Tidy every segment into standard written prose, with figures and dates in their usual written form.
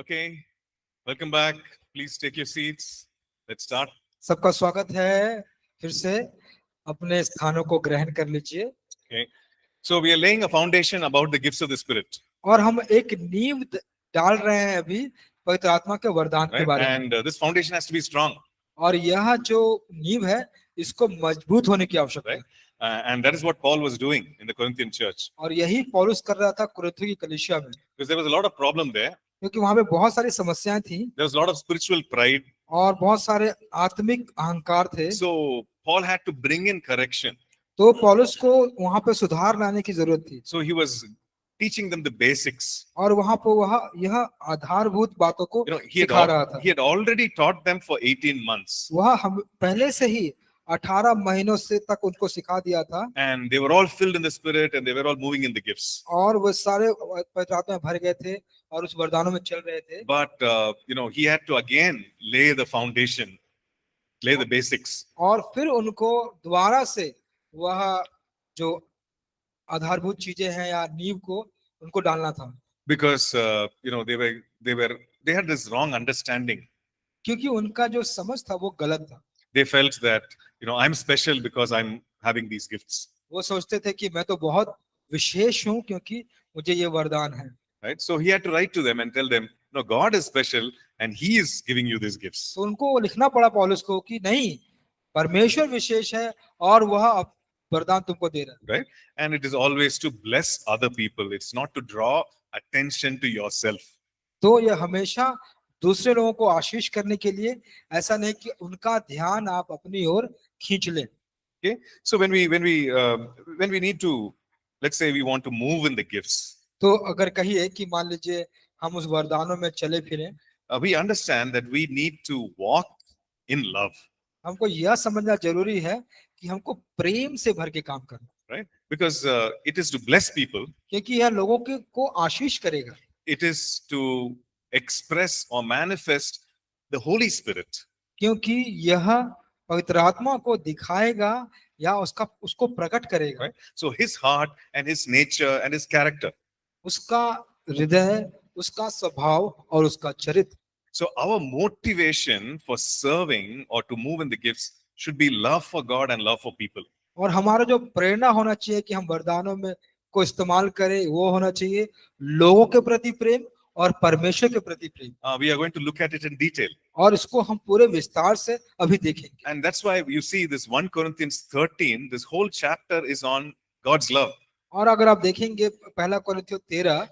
Okay, welcome back. Please take your seats. Let's start. सबका स्वागत है। फिर से अपने स्थानों को ग्रहण कर लीजिए। Okay, so we are laying a foundation about the gifts of the Spirit, और हम एक नींव डाल रहे हैं अभी पवित्र आत्मा के वरदान के right? बारे में। And this foundation has to be strong, और यह जो नींव है इसको मजबूत होने की आवश्यकता right? है। And that is what Paul was doing in the Corinthian church, और यही पौलुस कर रहा था कुरिन्थ की कलीसिया में, because there was a lot of problem there. क्योंकि वहां पे बहुत सारी समस्याएं थी There was a lot of spiritual pride. और बहुत सारे आत्मिक अहंकार थे। So Paul had to bring in correction. तो पौलुस को वहां पे सुधार लाने की जरूरत थी। So he was teaching them the basics. और वहां पर वह यह आधारभूत बातों को सिखा रहा था। He had already taught them for 18 months. वह हम पहले से ही 18 महीनों से तक उनको सिखा दिया था। And they were all filled in the Spirit and they were all moving in the gifts. और वो सारे पवित्र आत्मा में भर गए थे और उस वरदानों में चल रहे थे। But he had to again lay the foundation, lay the basics. और फिर उनको दोबारा से वह जो आधारभूत चीजें हैं या नींव को उनको डालना था। Because they had this wrong understanding. क्योंकि उनका जो समझ था वो गलत था। They felt that I'm special because I'm having these gifts. वो सोचते थे कि मैं तो बहुत विशेष हूँ क्योंकि मुझे ये वरदान है। Right? So he had to write to them and tell them, no, God is special and He is giving you these gifts. तो उनको लिखना पड़ा पौलुस को कि नहीं, परमेश्वर विशेष है और वह वरदान तुमको दे रहा है। Right? And it is always to bless other people. It's not to draw attention to yourself. तो ये हमेशा दूसरे लोगों को आशीष करने के लिए, ऐसा नहीं कि उनका ध्यान आप अपनी ओर खींच लें। Okay? So when we need to, let's say we want to move in the gifts, तो अगर कहिए कि मान लीजिए हम उस वरदानों में चले फिरें, we understand that we need to walk in love. हमको यह समझना जरूरी है कि हमको प्रेम से भर के काम करना, Right? Because it is to bless people. क्योंकि यह लोगों को आशीष करेगा। It is to express or manifest the Holy Spirit. क्योंकि यह पवित्र आत्मा को दिखाएगा या उसको प्रकट करेगा। Right? So his heart and his nature and his character. उसका हृदय, उसका स्वभाव और उसका चरित्र। So our motivation for serving or to move in the gifts should be love for God and love for people. और हमारा जो प्रेरणा होना चाहिए कि हम वरदानों में को इस्तेमाल करें, वो होना चाहिए लोगों के प्रति प्रेम और परमेश्वर के प्रति प्रेम। We are going to look at it in detail. और इसको हम पूरे विस्तार से अभी देखेंगे। And that's why you see this 1 Corinthians 13, this whole chapter is on God's love. और अगर आप देखेंगे पहला कोरिन्थियों 13,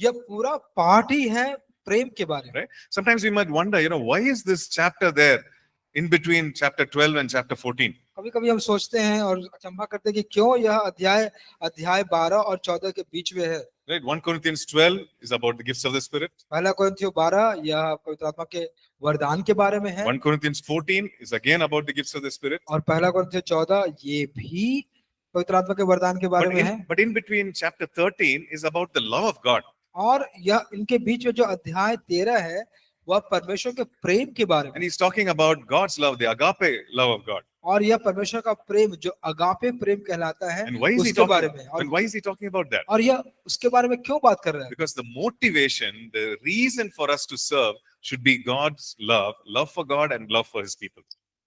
यह पूरा पाठ ही है प्रेम के बारे में। Right? Sometimes we might wonder, why is this chapter there in between chapter 12 and chapter 14? कभी-कभी हम सोचते हैं और अचंभा करते हैं कि क्यों यह अध्याय 12 और 14 के बीच में है। Right? 1 Corinthians 12 is about the gifts of the Spirit. पहला कोरिन्थियों 12 यह पवित्र आत्मा के वरदान के बारे में है। 1 Corinthians 14 is again about the gifts of the Spirit. और पहला कोरिन्थियों 14 ये भी पवित्र आत्मा के वरदान के बारे में है। But in between chapter 13 is about the love of God. और यह इनके बीच में जो अध्याय 13 है वह परमेश्वर के प्रेम के बारे में। And he's talking about God's love, the agape love of God. और यह परमेश्वर का प्रेम जो अगापे प्रेम कहलाता है And why is he उसके बारे में। talking? And why is he talking about that? और यह उसके बारे में क्यों बात कर रहा है? Because the motivation, the reason for us to serve should be God's love for God and love for His people.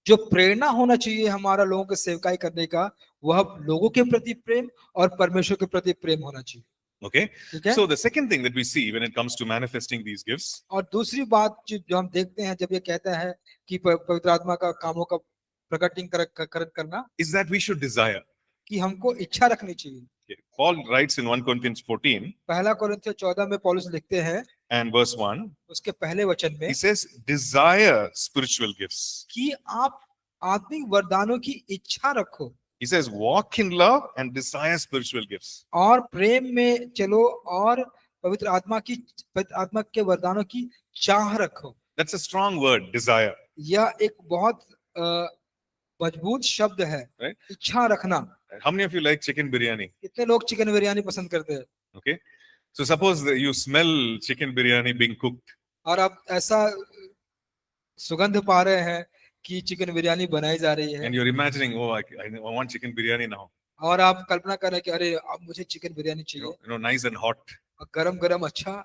जो प्रेरणा होना चाहिए हमारा लोगों के सेवकाई करने का, वह लोगों के प्रति प्रेम और परमेश्वर के प्रति प्रेम होना चाहिए। Okay? ठीक है? So the second thing that we see when it comes to manifesting these gifts और दूसरी बात जो हम देखते हैं जब ये कहता है कि पवित्र आत्मा का कामों का प्रकटीकरण करना, is that we should desire. कि हमको इच्छा रखनी चाहिए। Okay. Paul writes in 1 Corinthians 14 पहला कोरिन्थियों 14 में पौलुस लिखते हैं and verse 1, उसके पहले वचन में he says, desire spiritual gifts. कि आप आत्मिक वरदानों की इच्छा रखो। He says, walk in love and desire spiritual gifts. और प्रेम में चलो और पवित्र आत्मा के वरदानों की चाह रखो। That's a strong word, desire. यह एक बहुत मजबूत शब्द है, Right? इच्छा रखना। How many of you like chicken biryani? कितने लोग चिकन बिरयानी पसंद करते हैं? Okay. So suppose that you smell chicken biryani being cooked. और आप ऐसा सुगंध पा रहे हैं कि चिकन बिरयानी बनाई जा रही है। And you're imagining, oh, I want chicken biryani now. और आप कल्पना कर रहे हैं कि अरे अब मुझे चिकन बिरयानी चाहिए, Nice and hot. गरम गरम अच्छा।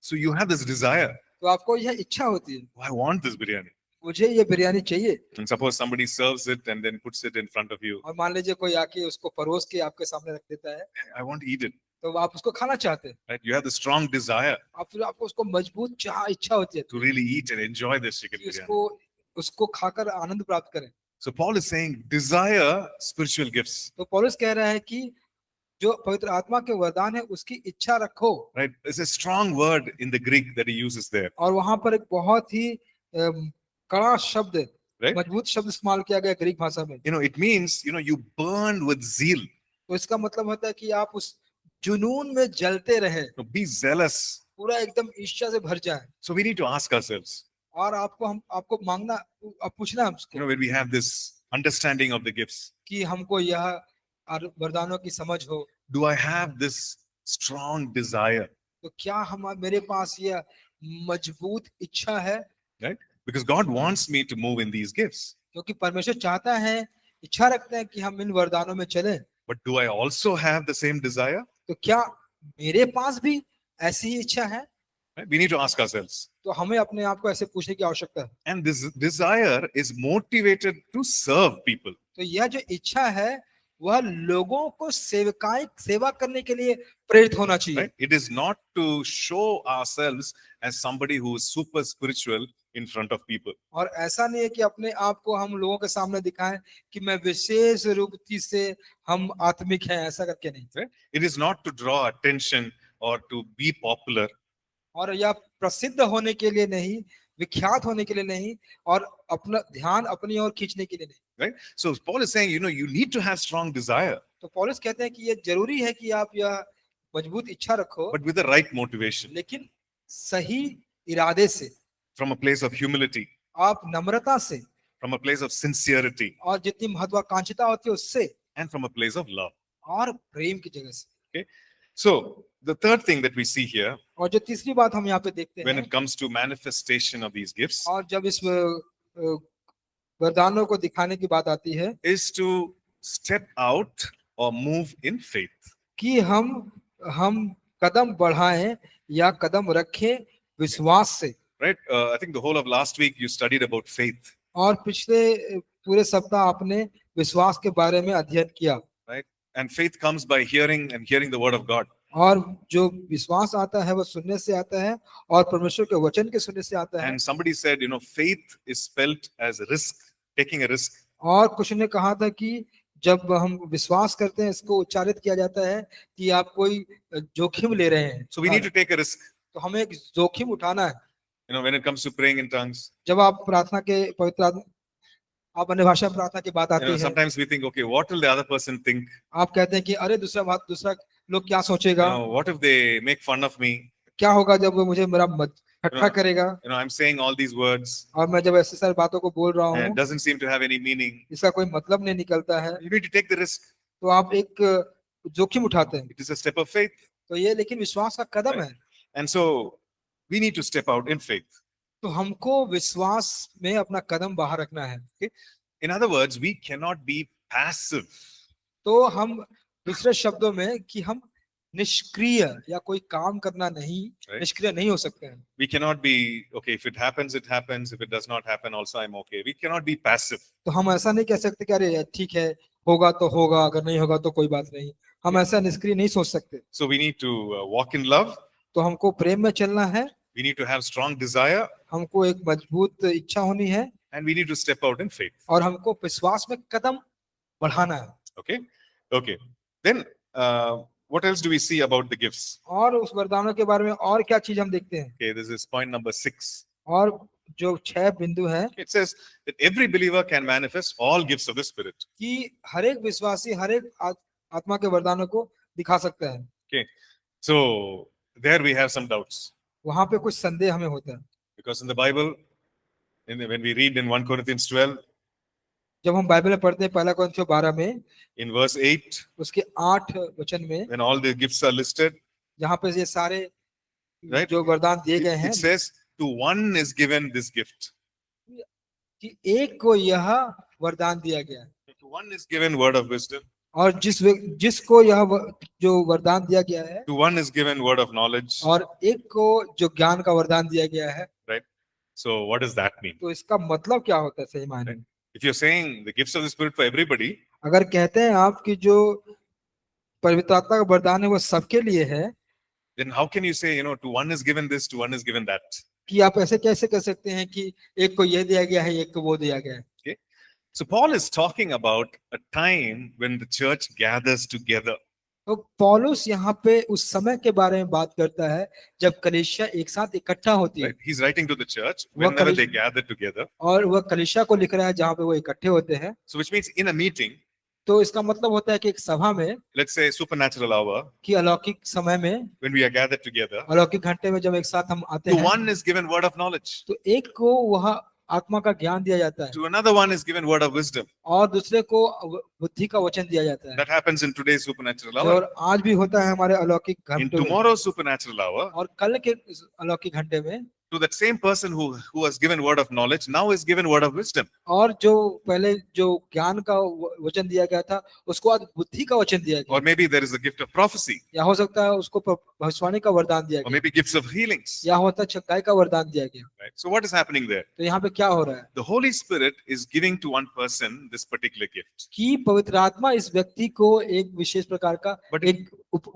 So you have this desire. तो आपको यह इच्छा होती है, I want this biryani. मुझे ये बिरयानी चाहिए। And suppose somebody serves it and then puts it in front of you. और मान लीजिए कोई आके उसको परोस के आपके सामने रख देता है, I want to eat it. तो आप उसको खाना चाहते हैं, Right? You have the strong desire आपको उसको मजबूत इच्छा होती है to really eat and enjoy this chicken कि biryani. उसको खाकर आनंद प्राप्त करें। So Paul is saying, desire spiritual gifts. तो पौलुस कह रहा है कि जो पवित्र आत्मा के वरदान है उसकी इच्छा रखो। Right? It's a strong word in the Greek that he uses there. और वहां पर एक बहुत ही कड़ा शब्द, Right? मजबूत शब्द इस्तेमाल किया गया ग्रीक भाषा में। It means, you burn with zeal. तो इसका मतलब होता है कि आप उस जुनून में जलते रहे, Be zealous. पूरा एकदम ईर्ष्या से भर जाए। So we need to ask ourselves, और आपको मांगना, आप पूछना हमको when we have this understanding of the gifts, कि हमको यह वरदानों की समझ हो, do I have this strong desire? तो क्या मेरे पास यह मजबूत इच्छा है? Right? Because God wants me to move in these gifts. क्योंकि परमेश्वर चाहता है, इच्छा रखते हैं कि हम इन वरदानों में चलें। But do I also have the same desire? तो क्या मेरे पास भी ऐसी ही इच्छा है? Right? We need to ask ourselves. तो हमें अपने आप को ऐसे पूछने की आवश्यकता है। And this desire is motivated to serve people. तो यह जो इच्छा है वह लोगों को सेवा करने के लिए प्रेरित होना चाहिए। Right? It is not to show ourselves as somebody who is super spiritual in front of people. और ऐसा नहीं है कि अपने आप को हम लोगों के सामने दिखाएं कि मैं विशेष रूप से हम आत्मिक हैं, ऐसा करके नहीं। Right? It is not to draw attention or to be popular. और यह प्रसिद्ध होने के लिए नहीं, विख्यात होने के लिए नहीं, और अपना ध्यान अपनी ओर खींचने के लिए नहीं। Right? So Paul is saying, you need to have strong desire, तो पौलुस कहते हैं कि ये जरूरी है कि आप यह मजबूत इच्छा रखो, but with the right motivation, लेकिन सही इरादे से, from a place of humility, आप नम्रता से, from a place of sincerity, और जितनी महत्वाकांक्षिता होती है उससे, and from a place of love. और प्रेम की जगह से। Okay? So the third thing that we see here, और जो तीसरी बात हम यहाँ पे देखते when हैं, it comes to manifestation of these gifts, और जब इस वरदानों को दिखाने की बात आती है, is to step out or move in faith. कि हम कदम बढ़ाएं या कदम रखें विश्वास से। Right? I think the whole of last week you studied about faith. और पिछले पूरे सप्ताह आपने विश्वास के बारे में अध्ययन किया। Right? And faith comes by hearing and hearing the word of God. और जो विश्वास आता है वह सुनने से आता है, और परमेश्वर के वचन के सुनने से आता है। And somebody said, faith is spelt as risk, taking a risk. और कुछ ने कहा था कि जब हम विश्वास करते हैं इसको उच्चारित किया जाता है कि आप कोई जोखिम ले रहे हैं। So we need to take a risk. तो हमें एक जोखिम उठाना है। When it comes to praying in tongues, जब आप प्रार्थना के आप अन्य भाषा में प्रार्थना की बात आती है, sometimes we think, okay, what will the other person think? आप कहते हैं कि अरे दूसरा लोग क्या सोचेगा, What if they make fun of me? क्या होगा जब वो मुझे मेरा ठट्ठा करेगा, I'm saying all these words, और मैं जब ऐसे सारी बातों को बोल रहा and हूँ it doesn't seem to have any meaning. इसका कोई मतलब नहीं निकलता है। You need to take the risk. तो आप एक जोखिम उठाते हैं। It is a step of faith. तो ये लेकिन विश्वास का कदम है। And so we need to step out in faith. तो हमको विश्वास में अपना कदम बाहर रखना है। Okay? In other words, we cannot be passive. तो हम दूसरे शब्दों में कि हम निष्क्रिय या कोई काम करना नहीं, निष्क्रिय नहीं हो सकते हैं। We cannot be, okay, if it happens, it happens. If it does not happen, also I'm okay. We cannot be passive. तो हम ऐसा नहीं कह सकते कि अरे ठीक है, होगा तो होगा, अगर नहीं होगा तो कोई बात नहीं। हम ऐसा निष्क्रिय नहीं सोच सकते। So we need to walk in love. तो हमको प्रेम में चलना है। We need to have strong desire. हमको एक मजबूत इच्छा होनी है। And we need to step out in faith. और हमको विश्वास में कदम बढ़ाना है। Okay. Then what else do we see about the gifts? और उस वरदानों के बारे में और क्या चीज हम देखते हैं? Okay, this is point number 6. और जो 6 बिंदु है, It says that every believer can manifest all gifts of the Spirit. कि हर एक विश्वासी हर एक आत्मा के वरदानों को दिखा सकता है। Okay, so there we have some doubts. वहां पे कुछ संदेह हमें होता है। Because in the Bible, when we read in 1 Corinthians 12, जब हम बाइबल में पढ़ते हैं 1 कोरिन्थियों 12 में, in verse 8, उसके 8 वचन में, when all the gifts are listed, जहाँ पे ये सारे right, जो वरदान दिए गए हैं, it says to one is given this gift. कि एक को यह वरदान दिया गया है। To one is given word of wisdom. और जिसको यह जो वरदान दिया गया है, to one is given word of knowledge, और एक को जो ज्ञान का वरदान दिया गया है, right? So what does that mean? तो इसका मतलब क्या होता है सही मायने में? If you're saying the gifts of the Spirit for everybody, अगर कहते हैं आप कि जो पवित्र आत्मा का वरदान है वो सबके लिए है, then how can you say, to one is given this, to one is given that? कि आप ऐसे कैसे कर सकते हैं कि एक को ये दिया गया है, एक को वो दिया गया है? Okay. So Paul is talking about a time when the church gathers together. तो पौलुस यहाँ पे उस समय के बारे में बात करता है जब कलीसिया एक साथ इकट्ठा होती है, Right? He's writing to the church What whenever collision? they gather together. और वह कलीसिया को लिख रहा है जहाँ पे वो इकट्ठे होते हैं। So which means in a meeting, तो इसका मतलब होता है कि एक सभा में, let's say supernatural hour, कि अलौकिक समय में, when we are gathered together, अलौकिक घंटे में जब एक साथ हम आते to हैं, one is given word of knowledge, तो एक को वह आत्मा का ज्ञान दिया जाता है to another one is given word of wisdom. और दूसरे को बुद्धि का वचन दिया जाता है। That happens in today's supernatural hour. और आज भी होता है हमारे अलौकिक In घंटों में, tomorrow's supernatural hour, और कल के अलौकिक घंटे में, to that same person who was given word of knowledge, now is given word of wisdom. और जो पहले जो ज्ञान का वचन दिया गया था उसको आज बुद्धि का वचन दिया Or गया, maybe there is a gift of prophecy, या हो सकता है उसको भविष्यवाणी का वरदान दिया or गया, maybe gifts of healings. या होता है चंगाई का वरदान दिया गया। Right? So what is happening there? तो यहाँ पे क्या हो रहा है The Holy Spirit is giving to one person this particular gift. कि पवित्र आत्मा इस व्यक्ति को एक विशेष प्रकार का But एक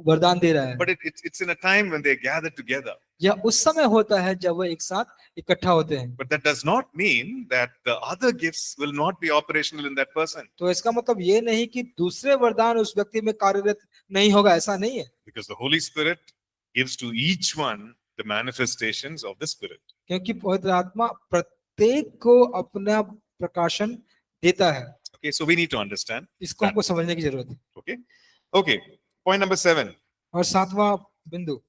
वरदान दे रहा है। But it's in a time when they gather together. यह उस समय होता है जब वो एक साथ इकट्ठा होते हैं। But that does not mean that the other gifts will not be operational in that person. तो इसका मतलब ये नहीं कि दूसरे वरदान उस व्यक्ति में कार्यरत नहीं होगा, ऐसा नहीं है, Because the Holy Spirit gives to each one the manifestations of the Spirit. क्योंकि पवित्र आत्मा प्रत्येक को अपना प्रकाशन देता है। Okay, so we need to understand. इसको हमको समझने की जरूरत है। Okay. Okay. Point number 7. और सातवां बिंदु,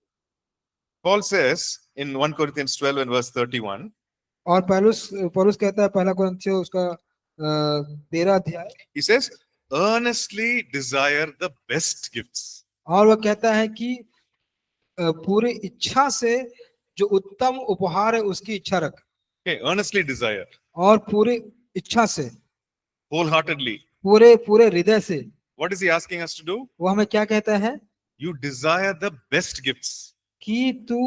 Paul says in 1 Corinthians 12 and verse 31, और पौलुस कहता है पहला कुरिन्थियों उसका 13 अध्याय, he says, earnestly desire the best gifts. और वह कहता है कि पूरी इच्छा से जो उत्तम उपहार है उसकी इच्छा रख। Okay, earnestly desire, और पूरी इच्छा से, wholeheartedly. पूरे हृदय से। What is he asking us to do? वो हमें क्या कहता है You desire the best gifts. कि तू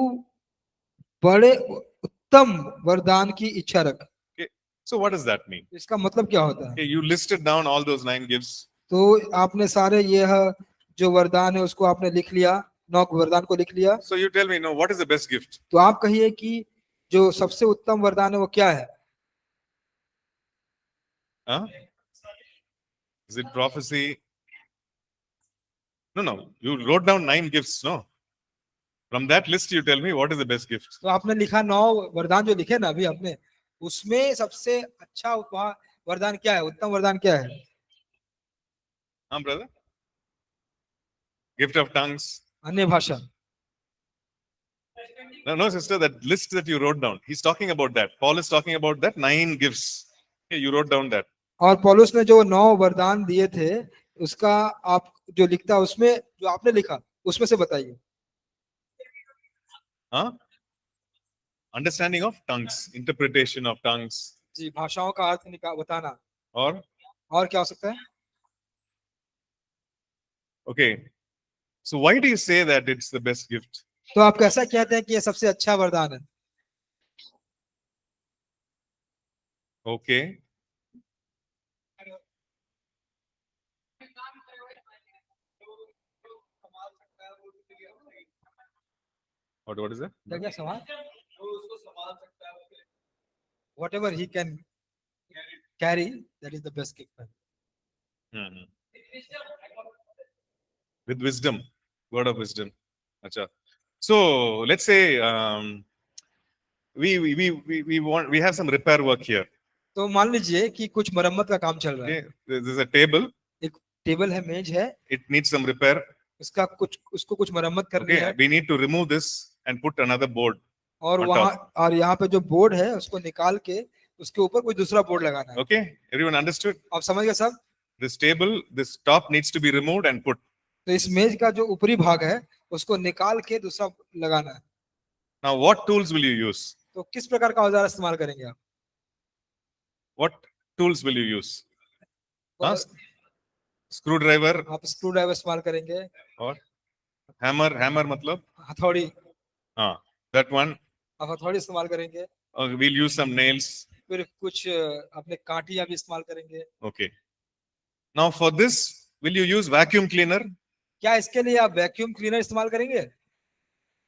बड़े उत्तम वरदान की इच्छा रख। Okay, so what does that mean? इसका मतलब क्या होता है? Okay, you listed down all those 9 gifts. तो आपने सारे यह जो वरदान है उसको आपने लिख लिया, 9 वरदान को लिख लिया। So you tell me, no, what is the best gift? तो आप कहिए कि जो सबसे उत्तम वरदान है वो क्या है? Huh? Is it prophecy? No. You wrote down 9 gifts, no? From that list, you tell me what is the best gift. तो आपने लिखा 9 वरदान जो लिखे ना अभी आपने, उसमें सबसे अच्छा उपहार वरदान क्या है, उत्तम वरदान क्या है? Huh, brother? Gift of tongues. अन्य भाषा। No, sister, that list that you wrote down, he's talking about that. Paul is talking about that 9 gifts. Okay, you wrote down that. और पौलुस ने जो 9 वरदान दिए थे उसका आप जो लिखता उसमें जो आपने लिखा उसमें से बताइए। Huh? Understanding of tongues, interpretation of tongues. जी, भाषाओं का अर्थ बताना। और क्या हो सकता है? Okay. So why do you say that it's the best gift? तो आप कैसा कहते हैं कि ये सबसे अच्छा वरदान है? Okay. What is that? क्या सवाल? Whatever he can carry, that is the best gift. Mm-hmm. With wisdom, word of wisdom. Acha. So let's say we have some repair work here. तो मान लीजिए कि कुछ मरम्मत का काम चल रहा है। Okay. There's a table. एक टेबल है, मेज है। It needs some repair. उसको कुछ मरम्मत करनी है। We need to remove this and put another board. और यहाँ पे जो बोर्ड है उसको निकाल के उसके ऊपर कोई दूसरा बोर्ड लगाना है। Okay, everyone understood? आप समझ गए सब? This table, this top needs to be removed and put. तो इस मेज का जो ऊपरी भाग है उसको निकाल के दूसरा लगाना है। Now what tools will you use? तो किस प्रकार का औजार इस्तेमाल करेंगे आप? What tools will you use? screwdriver आप स्क्रू ड्राइवर इस्तेमाल करेंगे, और hammer मतलब हथौड़ी, that one. आप हथौड़ी इस्तेमाल करेंगे, We'll use some nails. फिर कुछ अपने कांटियां भी इस्तेमाल करेंगे। Okay. Now for this, will you use vacuum cleaner? क्या इसके लिए आप वैक्यूम क्लीनर इस्तेमाल करेंगे?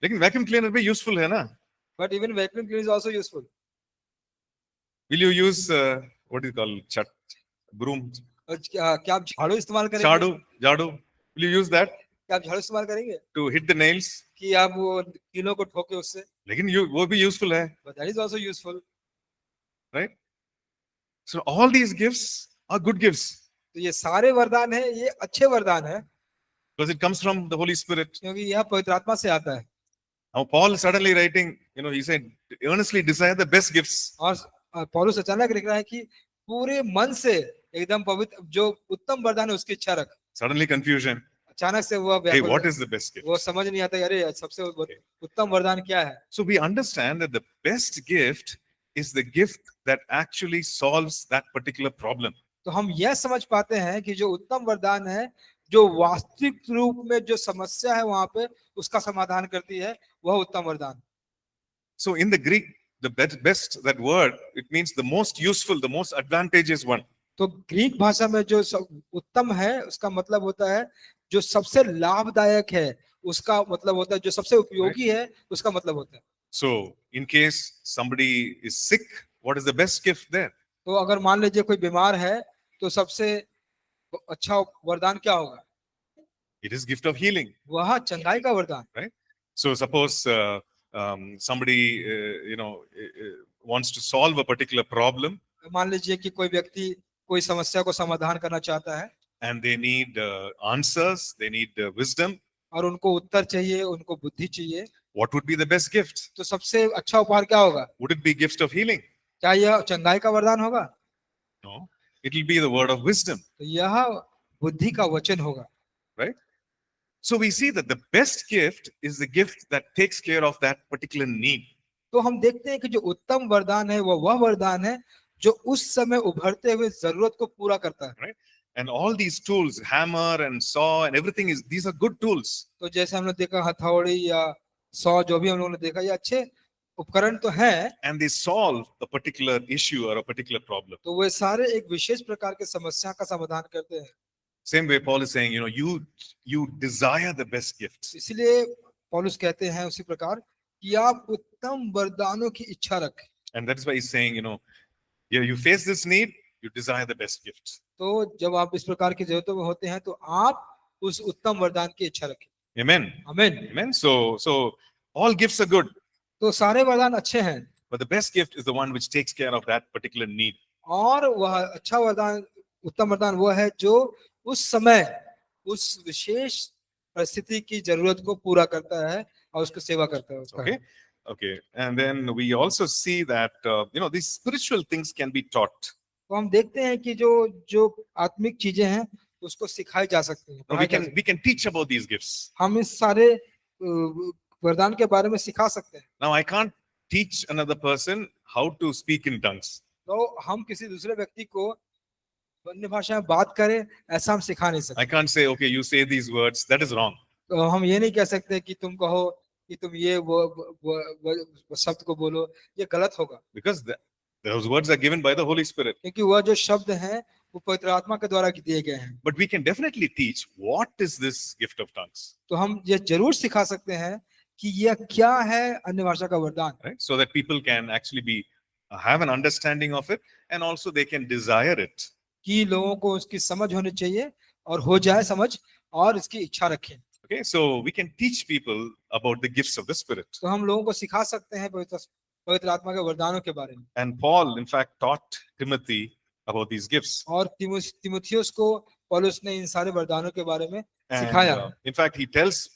लेकिन vacuum cleaner भी useful है ना? But even vacuum cleaner is also useful. Will you use what is it called? Broom, क्या आप झाड़ू इस्तेमाल करेंगे? झाड़ू. Will you use that क्या आप झाड़ू इस्तेमाल करेंगे to hit the nails? कि आप वो कीलों को ठोके उससे? लेकिन वो भी useful है, but that is also useful. right? So all these gifts are good gifts तो ये सारे वरदान है, ये अच्छे वरदान है, because it comes from the Holy Spirit. क्योंकि यह पवित्र आत्मा से आता है। Now Paul suddenly writing, he said, earnestly desire the best gifts. और पौलुस अचानक लिख रहा है कि पूरे मन से एकदम पवित्र जो उत्तम वरदान है उसकी इच्छा रख। Suddenly confusion. अचानक से वो Hey, what is the best gift? वो समझ नहीं आता, अरे सबसे उत्तम वरदान क्या है? So we understand that the best gift is the gift that actually solves that particular problem. तो हम यह समझ पाते हैं कि जो उत्तम वरदान है, जो वास्तविक रूप में जो समस्या है वहां पे उसका समाधान करती है, वह उत्तम वरदान। So in the Greek, the best, that word, it means the most useful, the most advantageous one. तो ग्रीक भाषा में जो उत्तम है उसका मतलब होता है जो सबसे लाभदायक है, उसका मतलब होता है जो सबसे उपयोगी है, उसका मतलब होता है। So in case somebody is sick, what is the best gift there? तो अगर मान लीजिए कोई बीमार है तो सबसे अच्छा वरदान क्या होगा? It is gift of healing, वह चंगाई का वरदान। right? So suppose somebody, wants to solve a particular problem मान लीजिए कि कोई व्यक्ति कोई समस्या को समाधान करना चाहता है and they need answers, they need wisdom. और उनको उत्तर चाहिए, उनको बुद्धि चाहिए, What would be the best gift? तो सबसे अच्छा उपहार क्या होगा? Would it be gift of healing? क्या यह चंगाई का वरदान होगा? No, it will be the word of wisdom, तो यह बुद्धि का वचन होगा। right? So we see that the best gift is the gift that takes care of that particular need. तो हम देखते हैं कि जो उत्तम वरदान है वह वरदान है जो उस समय उभरते हुए जरूरत को पूरा करता है। Right? And all these tools, hammer and saw and everything, these are good tools. तो जैसे हमने देखा हथौड़ी या सौ, जो भी हम लोगों ने देखा, ये अच्छे उपकरण तो हैं, And they solve a particular issue or a particular problem. तो वे सारे एक विशेष प्रकार के समस्या का समाधान करते हैं। Same way Paul is saying, you desire the best gifts. इसलिए पौलुस कहते हैं उसी प्रकार कि आप उत्तम वरदानों की इच्छा रखें। And that is why he's saying, you face this need, you desire the best gifts. तो जब आप इस प्रकार की जरूरतों में होते हैं तो आप उस उत्तम वरदान की इच्छा रखें। Amen. आमीन। Amen. So all gifts are good, तो सारे वरदान अच्छे हैं, but the best gift is the one which takes care of that particular need. और वह अच्छा वरदान, उत्तम वरदान वो है जो उस समय उस विशेष परिस्थिति की जरूरत को पूरा करता है और उसकी सेवा करता है उसका। Okay. And then we also see that these spiritual things can be taught. तो हम देखते हैं कि जो आत्मिक चीजें हैं उसको सिखाई जा सकती हैं, Now, we can teach about these gifts. हम इस सारे वरदान के बारे में सिखा सकते हैं। Now I can't teach another person how to speak in tongues. तो हम किसी दूसरे व्यक्ति को अन्य भाषा में बात करें ऐसा हम सिखा नहीं सकते। I can't say, okay, you say these words, that is wrong. तो हम ये नहीं कह सकते कि तुम कहो कि तुम ये वो शब्द को बोलो, ये गलत होगा। Because those words are given by the Holy Spirit. क्योंकि वह जो शब्द हैं वो पवित्र आत्मा के द्वारा दिए गए हैं। But we can definitely teach what is this gift of tongues. तो हम ये जरूर सिखा सकते हैं कि यह क्या है अन्य भाषा का वरदान, Right? So that people can actually have an understanding of it and also they can desire it. कि लोगों को उसकी समझ होनी चाहिए और हो जाए समझ और इसकी इच्छा रखें। Okay, so we can teach people about the gifts of the Spirit. तो हम लोगों को सिखा सकते हैं पवित्र आत्मा के वरदानों के बारे में। And Paul, in fact, taught Timothy about these gifts. और तिमुथियुस को पौलुस ने इन सारे वरदानों के बारे में And सिखाया। in fact, he tells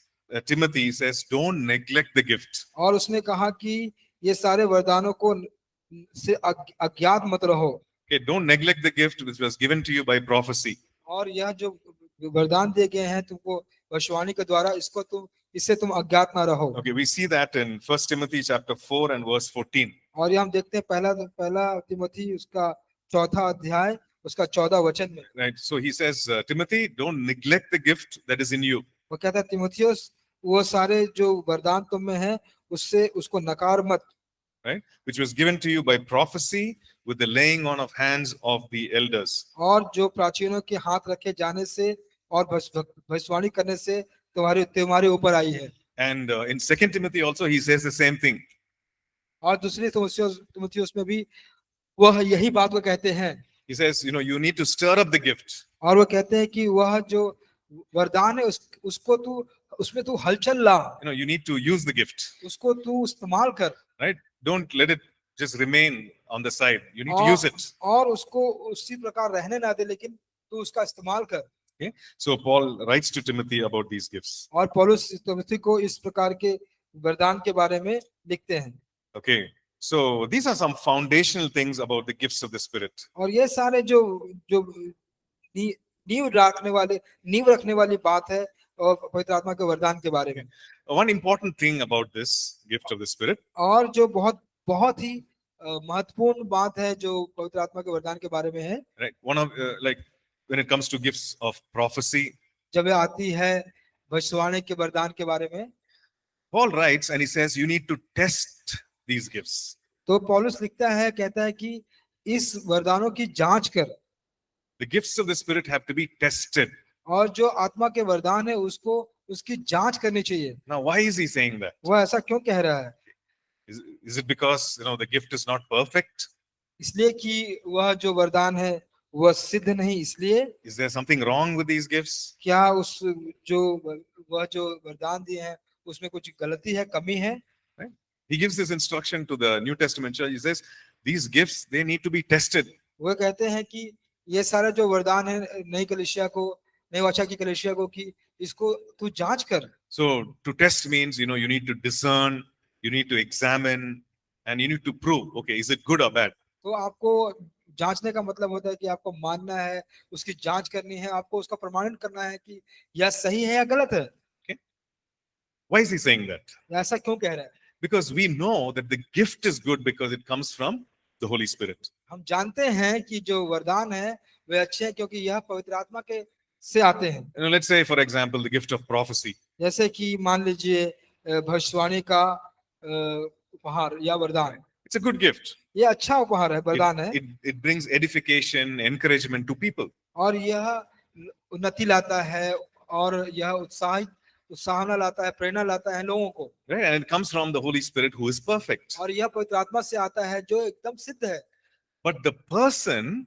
Timothy, he says, don't neglect the gift. और उसने कहा कि ये सारे वरदानों को से अज्ञात मत रहो। Okay, don't neglect the gift which was given to you by prophecy. और यह जो वरदान दिए गए हैं तुमको भविष्यवाणी के द्वारा, इससे तुम अज्ञात ना रहो। Okay, we see that in 1 Timothy chapter 4 and verse 14. और ये हम देखते हैं पहला तिमुथी उसका 4 अध्याय उसका 14 वचन में Right. So he says, Timothy, don't neglect the gift that is in you. वो कहता है तिमुथियुस वो सारे जो वरदान तुम में है उससे उसको नकार मत, Right. Which was given to you by prophecy with the laying on of hands of the elders. और जो प्राचीनों के हाथ रखे जाने से और भविष्यवाणी करने से तुम्हारे तुम्हारे ऊपर आई है। And in 2 Timothy also he says the same thing. और दूसरी तिमुथियुस में भी वह यही बात को कहते हैं। He says, you need to stir up the gift. और वो कहते हैं कि वह जो वरदान है उसको तू उसमें तू हलचल ला, You need to use the gift. उसको तू इस्तेमाल कर Right. Don't let it just remain on the side. You need to use it. और उसको उसी प्रकार रहने ना दे, लेकिन तू उसका इस्तेमाल कर। Okay. So Paul writes to Timothy about these gifts. और पौलुस तिमुथी को इस प्रकार के वरदान के बारे में लिखते हैं। Okay. So these are some foundational things about the gifts of the Spirit. और ये सारे जो जो नींव रखने वाली बात है और पवित्र आत्मा के वरदान के बारे में। One important thing about this gift of the Spirit, और जो बहुत ही महत्वपूर्ण बात है जो पवित्र आत्मा के वरदान के बारे में है, right? One of like when it comes to gifts of prophecy, जब यह आती है भविष्यवाणी के वरदान के बारे में, Paul writes and he says you need to test these gifts. तो पौलुस लिखता है, कहता है कि इस वरदानों की जांच कर। The gifts of the Spirit have to be tested. और जो आत्मा के वरदान है उसको उसकी जांच करनी चाहिए। Now, why is he saying that? वह ऐसा क्यों कह रहा है? Is it because the gift is not perfect? इसलिए कि वह जो वरदान है वह सिद्ध नहीं इसलिए? Is there something wrong with these gifts? क्या वह जो वरदान दिए हैं उसमें कुछ गलती है, कमी है? Right? He gives this instruction to the New Testament church. He says these gifts they need to be tested. वह कहते हैं कि ये सारा जो वरदान है नई वाचा की कलीसिया को कि इसको तू जांच कर। So to test means you need to discern, you need to examine, and you need to prove. Okay, is it good or bad? तो आपको जांचने का मतलब होता है कि आपको मानना है, उसकी जांच करनी है, आपको उसका प्रमाणन करना है कि यह सही है या गलत है। Okay. Why is he saying that? ऐसा क्यों कह रहा है? Because we know that the gift is good because it comes from the Holy Spirit. हम जानते हैं कि जो वरदान है वे अच्छे हैं क्योंकि यह पवित्र आत्मा के से आते हैं। Let's say, for example, the gift of prophecy. जैसे कि मान लीजिए भविष्यवाणी का उपहार या वरदान, It's a good gift. ये अच्छा उपहार है, वरदान है। It brings edification, encouragement to people. और यह उन्नति लाता है और यह उत्साहना लाता है, प्रेरणा लाता है लोगों को। Right? And it comes from the Holy Spirit who is perfect. और यह पवित्र आत्मा से आता है जो एकदम सिद्ध है। But the person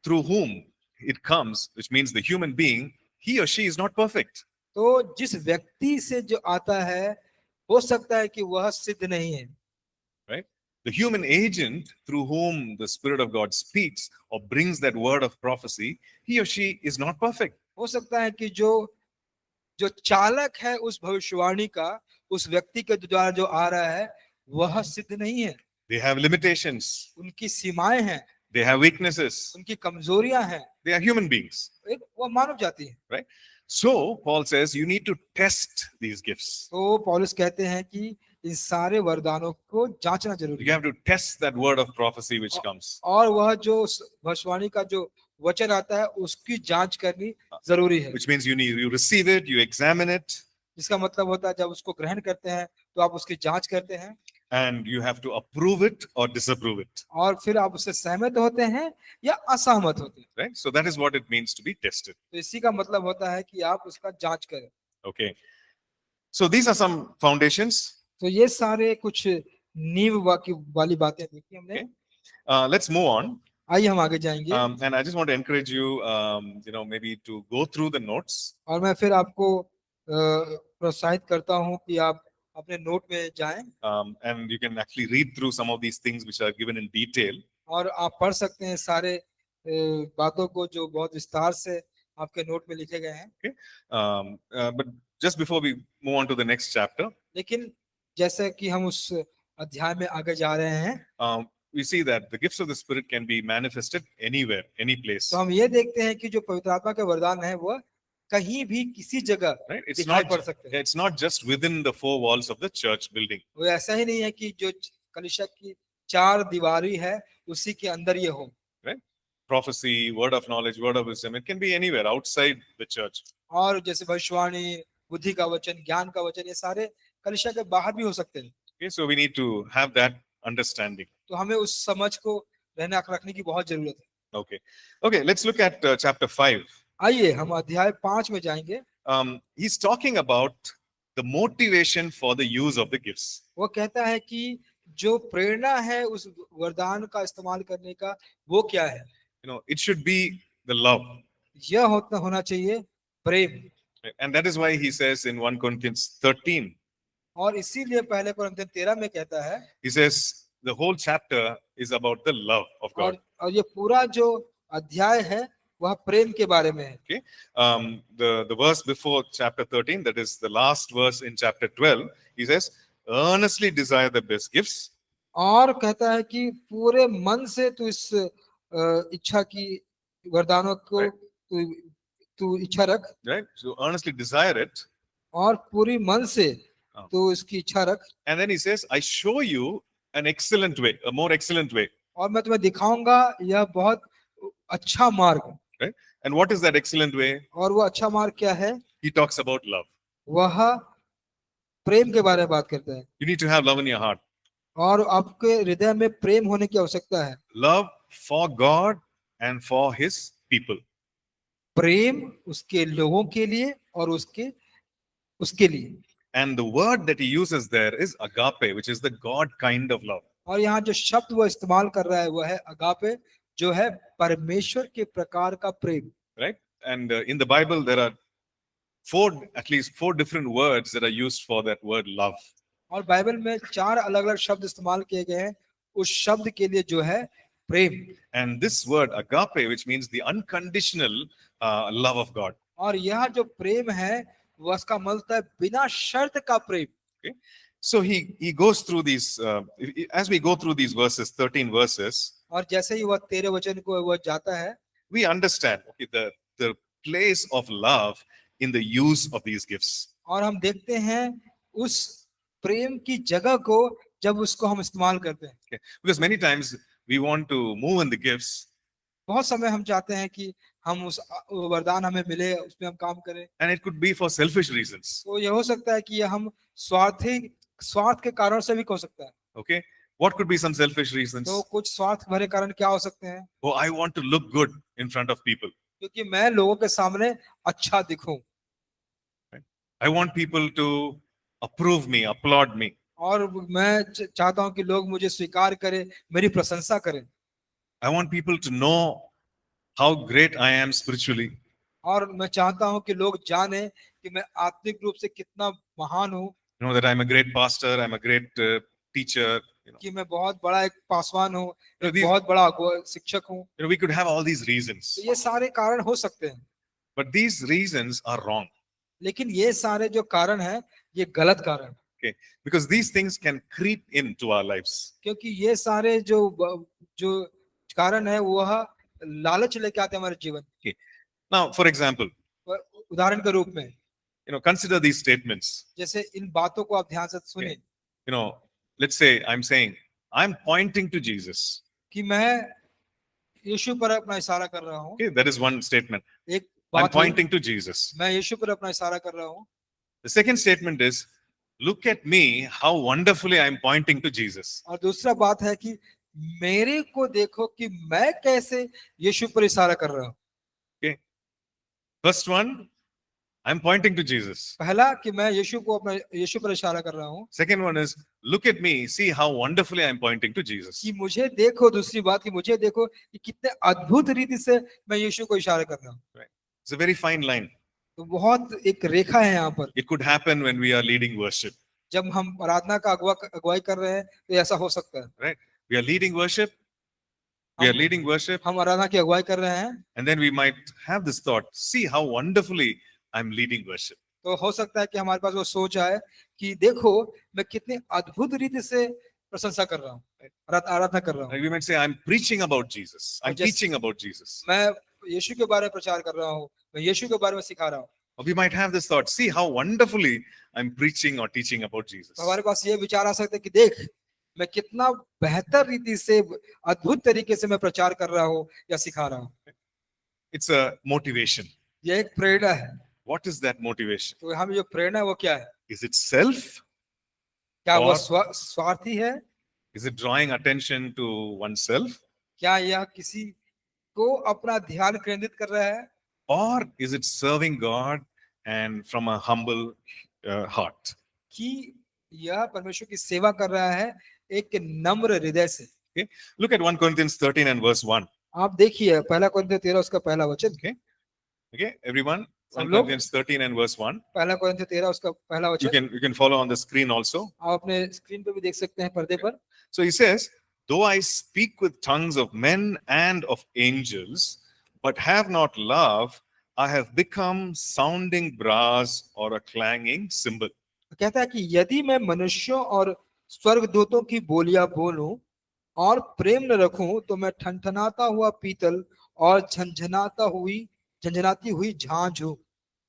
through whom it comes, which means the human being, he or she is not perfect. तो जिस व्यक्ति से जो आता है हो सकता है कि वह सिद्ध नहीं है। Right? The human agent through whom the Spirit of God speaks or brings that word of prophecy, he or she is not perfect. हो सकता है कि जो चालक है उस भविष्यवाणी का, उस व्यक्ति के द्वारा जो आ रहा है वह सिद्ध नहीं है। They have limitations. उनकी सीमाएं हैं, They have weaknesses. उनकी कमजोरियां हैं। They are human beings. वह मानव जाति है। Right? So Paul says you need to test these gifts. तो पौलुस कहते हैं कि इन सारे वरदानों को जांचना जरूरी You है। have to test that word of prophecy which comes. और वह जो भविष्यवाणी का जो वचन आता है उसकी जांच करनी जरूरी है। Which means you receive it, you examine it, जिसका मतलब होता है जब उसको ग्रहण करते हैं तो आप उसकी जांच करते हैं and you have to approve it or disapprove it. और फिर आप उससे सहमत होते हैं या असहमत होते हैं। Right? So that is what it means to be tested. तो इसी का मतलब होता है कि आप उसका जांच करें। Okay. So these are some foundations. तो ये सारे कुछ नींव वाली बातें देखी हमने। Let's move on. आइए हम आगे जाएंगे। And I just want to encourage you, maybe to go through the notes. और मैं फिर आपको प्रोत्साहित करता हूँ कि आप अपने नोट में जाएं। And you can actually read through some of these things which are given in detail. और आप पढ़ सकते हैं सारे बातों को जो बहुत विस्तार से आपके नोट में लिखे गए हैं। But just before we move on to the next chapter, लेकिन जैसे कि हम उस अध्याय में आगे जा रहे हैं, we see that the gifts of the Spirit can be manifested anywhere, any place. तो हम ये देखते हैं कि जो पवित्र आत्मा के वरदान है वह कहीं भी किसी जगह Right? दिखाई पड़ सकते हैं। It's not just within the four walls of the church building. वो ऐसा ही नहीं है कि जो कलीसिया की 4 दीवारी है उसी के अंदर ये हो। Right? prophecy, word of knowledge, word of wisdom. It can be anywhere outside the church. और जैसे भविष्यवाणी, बुद्धि का वचन, ज्ञान का वचन, ये सारे कलीसिया के बाहर भी हो सकते हैं। Okay, so we need to have that understanding. तो हमें उस समझ को रखने की बहुत जरूरत है। Okay, okay. Let's look at chapter 5. आइए हम अध्याय 5 में जाएंगे। He's talking about the motivation for the use of the gifts. वो कहता है कि जो प्रेरणा है उस वरदान का इस्तेमाल करने का, वो क्या है? It should be the love. यह होना चाहिए प्रेम। And that is why he says in 1 Corinthians 13, और इसीलिए पहले कुरिन्थियों 13 में कहता है, he says the whole chapter is about the love of God. और ये पूरा जो अध्याय है वह प्रेम के बारे में है। Okay, the verse before chapter 13, that is the last verse in chapter 12, he says, earnestly desire the best gifts. और कहता है कि पूरे मन से तू इस इच्छा की वरदानों को तू इच्छा रख, right? So earnestly desire it. और पूरी मन से तू इसकी इच्छा रख। And then he says, I show you an excellent way, a more excellent way. और मैं तुम्हें दिखाऊंगा यह बहुत अच्छा मार्ग। Right? And what is that excellent way? और वो अच्छा मार्ग क्या है? He talks about love. वह प्रेम के बारे में बात करता है। You need to have love in your heart. और आपके हृदय में प्रेम होने की आवश्यकता है। Love for God and for his people. प्रेम उसके लोगों के लिए और उसके लिए। And the word that he uses there is agape, which is the God kind of love. और यहाँ जो शब्द वो इस्तेमाल कर रहा है वह है अगापे, जो है परमेश्वर के प्रकार का प्रेम। Right? And in the Bible there are at least four different words that are used for that word love. और बाइबल में 4 अलग-अलग शब्द इस्तेमाल किए गए हैं उस शब्द के लिए जो है प्रेम। And this word agape, which means the unconditional love of God. और यह जो प्रेम है वह उसका मतलब है बिना शर्त का प्रेम। Okay? So he goes through these, as we go through these verses, 13 verses, और जैसे ही वह 13 वचन को वह जाता है, we understand the place of love in the use of these gifts. और हम देखते हैं उस प्रेम की जगह को जब उसको हम इस्तेमाल करते हैं। Okay? Because many times we want to move in the gifts, बहुत समय हम चाहते हैं कि हम उस वरदान हमें मिले, उसमें हम काम करें। and it could be for selfish reasons. तो यह हो सकता है कि यह हम स्वार्थ के कारण से भी हो सकता है। Okay? What could be some selfish reasons? तो कुछ स्वार्थ भरे कारण क्या हो सकते हैं? Oh, I want to look good in front of people. क्योंकि मैं लोगों के सामने अच्छा दिखूं, I want people to approve me, applaud me. और मैं चाहता हूं कि लोग मुझे स्वीकार करें, मेरी प्रशंसा करें। I want people to know how great I am spiritually. और मैं चाहता हूं कि लोग जाने कि मैं आत्मिक रूप से कितना महान हूं, You know that I'm a great pastor, I'm a great teacher. कि मैं बहुत बड़ा एक पासवान हूं, You know, एक these- बहुत बड़ा शिक्षक हूं। we could have all these reasons, तो ये सारे कारण हो सकते हैं, but these reasons are wrong. लेकिन ये सारे जो कारण हैं ये गलत कारण हैं। Okay, because these things can creep into our lives. क्योंकि ये सारे जो कारण है वह लालच लेके आते हैं हमारे जीवन। Now, for example, उदाहरण के रूप में consider these statements. जैसे इन बातों को आप ध्यान से सुने, Let's say I'm saying, I'm pointing to Jesus. कि मैं यीशु पर अपना इशारा कर रहा हूँ। Okay, that is one statement. एक I'm बात है, pointing to Jesus. मैं यीशु पर अपना इशारा कर रहा हूँ। The second statement is, look at me, how wonderfully I'm pointing to Jesus. और दूसरा बात है कि मेरे को देखो कि मैं कैसे यीशु पर इशारा कर रहा हूँ। Okay. First one, I'm pointing to Jesus. पहला कि मैं यीशु पर इशारा कर रहा हूँ। Second one is, look at me, see how wonderfully I'm pointing to Jesus. कि मुझे देखो, दूसरी बात कि मुझे देखो कि कितने अद्भुत रीति से मैं यीशु को इशारा कर रहा हूँ। It's a very fine line. तो बहुत एक रेखा है यहाँ पर। It could happen when we are leading worship. जब हम आराधना का अगुवाई कर रहे हैं तो ऐसा हो सकता है। Right? We are leading worship. We are leading worship. हम आराधना की अगुवाई कर रहे हैं, And then we might have this thought, see how wonderfully I'm leading worship. तो हो सकता है कि हमारे पास वो सोच आए कि देखो मैं कितनी अद्भुत रीति से प्रशंसा कर रहा हूँ, आराधना कर रहा हूँ। We might say, I'm preaching about Jesus. I'm teaching about Jesus. मैं यीशु के बारे में प्रचार कर रहा हूँ, मैं यीशु के बारे में सिखा रहा हूँ। Or we might have this thought, see how wonderfully I'm preaching or teaching about Jesus. हमारे पास ये विचार आ सकते हैं कि देख मैं कितना बेहतर रीति से, अद्भुत तरीके से मैं प्रचार कर रहा हूँ या सिखा रहा हूँ। It's a motivation. यह एक प्रेरणा है। What is that motivation? तो हम जो प्रेरणा है वो क्या है? Is it self? क्या वो और- स्वार्थी है? Is it drawing attention to oneself? क्या यह किसी को अपना ध्यान केंद्रित कर रहा है? Or is it serving God and from a humble heart? कि यह परमेश्वर की सेवा कर रहा है एक नम्र हृदय से? Okay. Look at 1 Corinthians 13 and verse 1. आप देखिए पहला कोरिन्थियों 13 उसका पहला वचन। Okay. Okay, everyone. 1 सब लोग Corinthians 13 and verse 1. पहला कोरिन्थियों 13 उसका पहला You वचन। can follow on the screen also. आप अपने स्क्रीन पे भी देख सकते हैं, पर्दे पर। So he says, though I speak with tongues of men and of angels, but have not love, I have become sounding brass or a clanging cymbal. कहता है कि यदि मैं मनुष्यों और स्वर्गदूतों की बोलियां बोलूं और प्रेम न रखूं तो मैं ठनठनाता हुआ पीतल और झंझनाती हुई झांझ हूं।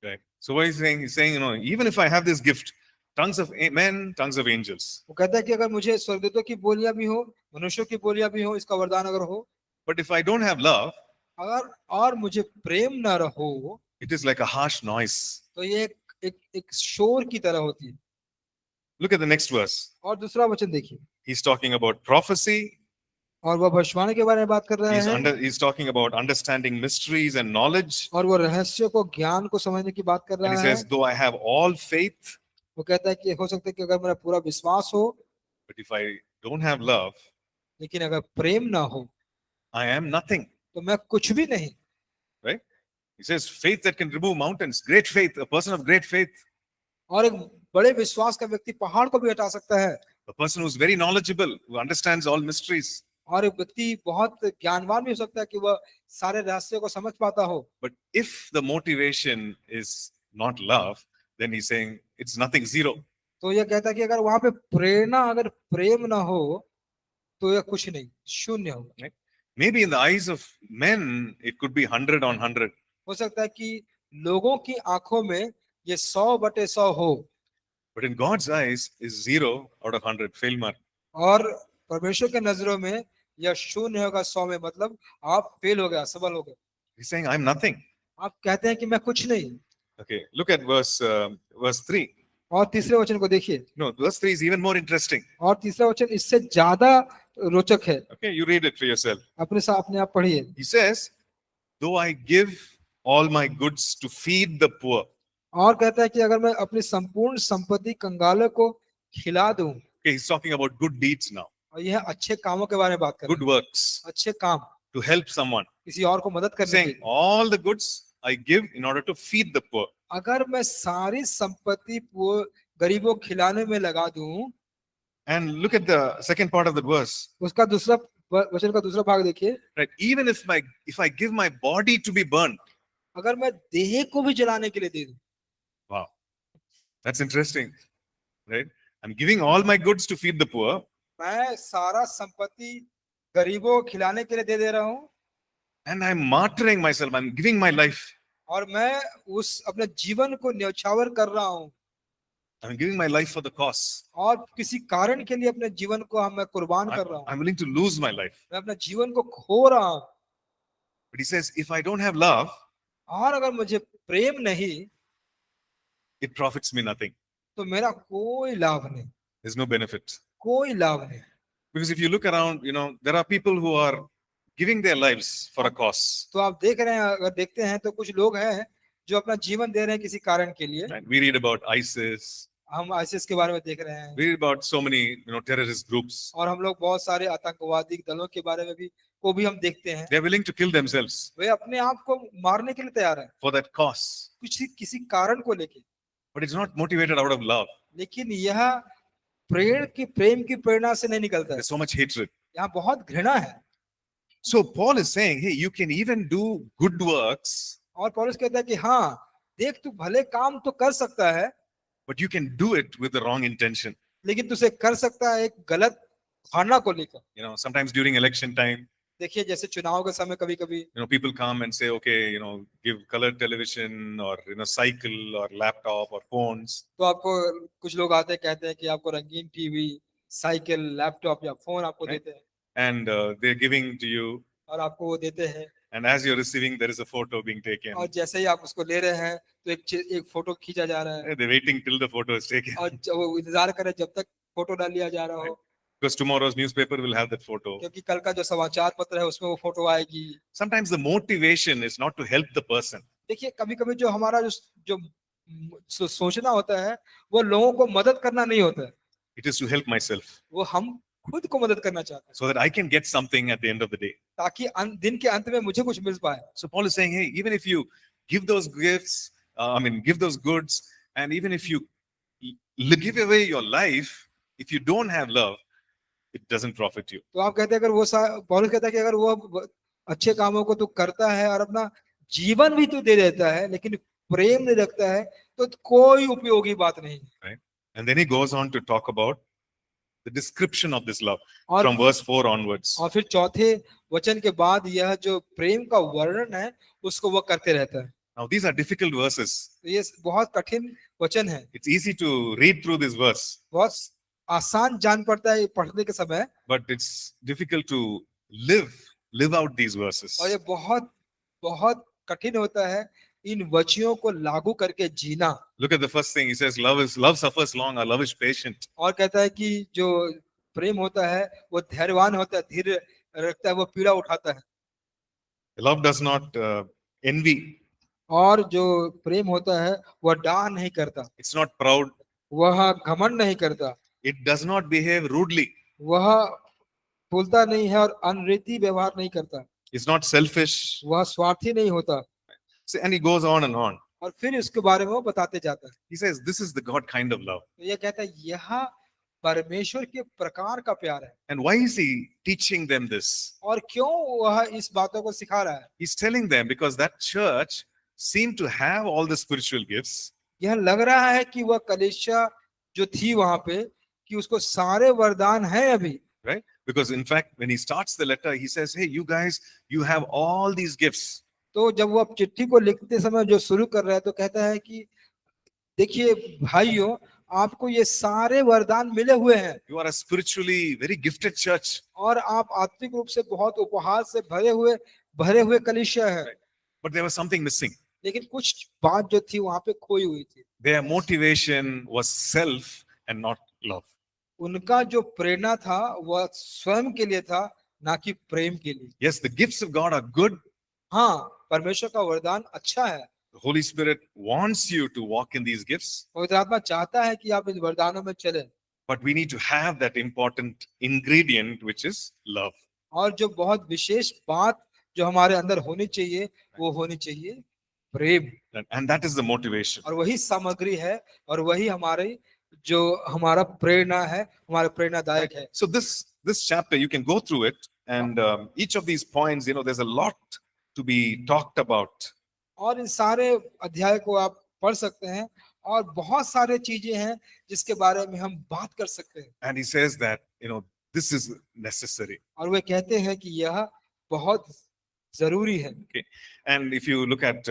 Right. So what he's saying? He's saying, even if I have this gift, tongues of men, tongues of angels, वो कहता है कि अगर मुझे स्वर्गदूतों की बोलियां भी हो, मनुष्यों की बोलियां भी हो, इसका वरदान अगर हो, but if I don't have love, अगर और मुझे प्रेम न रहो, it is like a harsh noise. तो ये एक शोर की तरह होती है। Look at the next verse. और दूसरा वचन देखिए, He's talking about prophecy. और वह भविष्यवाणी के बारे में बात कर रहा है, He's talking about understanding mysteries and knowledge. और वो रहस्यों को, ज्ञान को समझने की बात कर And he रहा है। says, though I have all faith, वो कहता है कि हो सकता है कि अगर मेरा पूरा विश्वास हो, but if I don't have love, लेकिन अगर प्रेम ना हो I am nothing. तो मैं कुछ भी नहीं। Right? He says, faith that can remove mountains. Great faith, a person of great faith, और एक बड़े विश्वास का व्यक्ति पहाड़ को भी हटा सकता है, a person who's very knowledgeable, who understands all mysteries. और एक व्यक्ति बहुत ज्ञानवान भी हो सकता है कि वह सारे रहस्यों को समझ पाता हो। But if the motivation is not love, then he's saying it's nothing, zero. तो यह कहता है कि अगर वहां पे प्रेरणा, अगर प्रेम ना हो तो यह कुछ नहीं, शून्य होगा। Maybe in the eyes of men, it could be 100 on 100. हो सकता है कि लोगों की आंखों में ये 100/100 हो, But in God's eyes is 0 out of 100, fail mark. और परमेश्वर के नजरों में यह शून्य होगा 100 में, मतलब आप फेल हो गए, असफल हो गए। He's saying, I'm nothing. आप कहते हैं कि मैं कुछ नहीं। Okay, look at verse 3. और तीसरे वचन को देखिए, No, verse 3 is even more interesting. और तीसरा वचन इससे ज्यादा रोचक है। Okay, you read it for yourself. अपने आप पढ़िए। He says, though I give all my goods to feed the poor. और कहता है कि अगर मैं अपनी संपूर्ण संपत्ति कंगालों को खिला दूं, Okay, he's talking about good deeds now, और यह अच्छे कामों के बारे में बात कर रहा good है, works, अच्छे काम, to help someone. किसी और को मदद करने के Saying, लिए। all the goods I give in order to feed the poor. अगर मैं सारी संपत्ति गरीबों को खिलाने में लगा दूं, And look at the second part of the verse. उसका दूसरा वचन का दूसरा भाग देखिए, Right? Even if I give my body to be burned. अगर मैं देह को भी जलाने के लिए दे दूं। Wow. That's interesting. Right? I'm giving all my goods to feed the poor. मैं सारा संपत्ति गरीबों को खिलाने के लिए दे रहा हूं, And I'm martyring myself. I'm giving my life. और मैं उस अपने जीवन को न्यौछावर कर रहा हूं, I'm giving my life for the cause. और किसी कारण के लिए अपने जीवन को मैं कुर्बान कर रहा हूं, I'm willing to lose my life. मैं अपने जीवन को खो रहा हूं। But he says, if I don't have love, और अगर मुझे प्रेम नहीं, it profits me nothing. तो मेरा कोई लाभ नहीं, There's no benefit. कोई लाभ नहीं। Because if you look around, there are people who are giving their lives for a cause. तो आप देख रहे हैं, अगर देखते हैं तो कुछ लोग हैं जो अपना जीवन दे रहे हैं किसी कारण के लिए। Right? We read about ISIS. हम आईएसआईएस के बारे में देख रहे हैं, We read about so many, terrorist groups. और हम लोग बहुत सारे आतंकवादी दलों के बारे में भी हम देखते हैं। They're willing to kill themselves वे अपने आप को मारने के लिए तैयार हैं, for that cause. किसी कारण को लेके। But it's not motivated out of love. लेकिन यह प्रेम की प्रेरणा से नहीं निकलता है, There's so much hatred. यहाँ बहुत घृणा है। So Paul is saying, hey, you can even do good works, और पौलुस कहता है कि हाँ, देख तू भले काम तो कर सकता है, but you can do it with the wrong intention. लेकिन तू उसे कर सकता है एक गलत धारणा को लेकर। Sometimes during election time, देखिए जैसे चुनाव के समय कभी कभी people come and say, okay, give color television or, cycle or laptop or phones. तो आपको कुछ लोग आते हैं, कहते हैं कि आपको रंगीन टीवी, साइकिल, लैपटॉप या फोन आपको Right. देते हैं and they're giving to you, और आपको वो देते हैं and as you're receiving, there is a photo being taken. और जैसे ही आप उसको ले रहे हैं तो एक फोटो खींचा जा रहा है They're waiting till the photo is taken. और जब वो इंतजार करे जब तक फोटो डाल लिया जा रहा हो Because tomorrow's newspaper will have that photo. क्योंकि कल का जो समाचार पत्र है उसमें वो फोटो आएगी। Sometimes the motivation is not to help the person. देखिए कभी कभी जो हमारा जो सोचना होता है वो लोगों को मदद करना नहीं होता है, It is to help myself वो हम खुद को मदद करना चाहते हैं so that I can get something at the end of the day. ताकि दिन के अंत में मुझे कुछ मिल पाए। So Paul is saying, hey, even if you give those gifts, give those goods, and even if you give away your life, if you don't have love, it doesn't profit you. तो आप कहते हैं अगर वो पौलुस कहता है कि अगर वो अच्छे कामों को तू करता है और अपना जीवन भी तू दे देता है लेकिन प्रेम नहीं रखता है तो कोई उपयोगी बात नहीं। Right? And then he goes on to talk about the description of this love और from verse 4 onwards. और फिर चौथे वचन के बाद यह जो प्रेम का वर्णन है उसको वो करते रहता है। Now, these are difficult verses. तो ये बहुत कठिन वचन है, It's easy to read through this verse, बहुत आसान जान पड़ता है पढ़ने के समय but it's difficult to live out these verses. और ये बहुत बहुत कठिन होता है इन वचनों को लागू करके जीना। Look at the first thing. He says, love suffers long, or love is patient. और कहता है कि जो प्रेम होता है वो धैर्यवान होता है, धीरे रखता है, वो पीड़ा उठाता है। Love does not envy. और जो प्रेम होता है वह डाह नहीं करता, It's not proud. वह घमंड नहीं करता, It does not behave rudely. वह बोलता नहीं है और अनरीति व्यवहार नहीं करता, It's not selfish. वह स्वार्थी नहीं होता। And he goes on and on. और फिर इसके बारे में वो बताते जाता है। He says, this is the God kind of love. तो ये कहता है यह परमेश्वर के प्रकार का प्यार है। And why is he teaching them this? और क्यों वह इस बातों को सिखा रहा है? He's telling them because that church seemed to have all the spiritual gifts. यह लग रहा है कि वह कलीसिया जो थी वहां पे कि उसको सारे वरदान हैं अभी, Right? Because in fact, when he starts the letter, he says, hey, you guys, you have all these gifts. तो जब वो अब चिट्ठी को लिखते समय जो शुरू कर रहा है तो कहता है कि देखिए भाइयों, आपको ये सारे वरदान मिले हुए हैं। You are a spiritually very gifted church. और आप आत्मिक रूप से बहुत उपहार से भरे हुए कलीसिया है। But there was something missing. लेकिन कुछ बात जो थी वहां पे खोई हुई थी। Their motivation was self and not love. उनका जो प्रेरणा था वह स्वयं के लिए था, ना कि प्रेम के लिए। Yes, the gifts of God are good. हाँ, परमेश्वर का वरदान अच्छा है। The Holy Spirit wants you to walk in these gifts. पवित्र आत्मा चाहता है कि आप इन वरदानों में चलें, But we need to have that important ingredient, which is love. और जो बहुत विशेष बात जो हमारे अंदर होनी चाहिए वो होनी चाहिए प्रेम। And that is the motivation. और वही सामग्री है और वही हमारा प्रेरणा है, हमारा प्रेरणादायक है। So this chapter, you can go through it, and each of these points, there's a lot to be talked about. और इन सारे अध्याय को आप पढ़ सकते हैं और बहुत सारे चीजें हैं जिसके बारे में हम बात कर सकते हैं। And he says that, this is necessary. और वे कहते हैं कि यह बहुत जरूरी है। Okay. And if you look at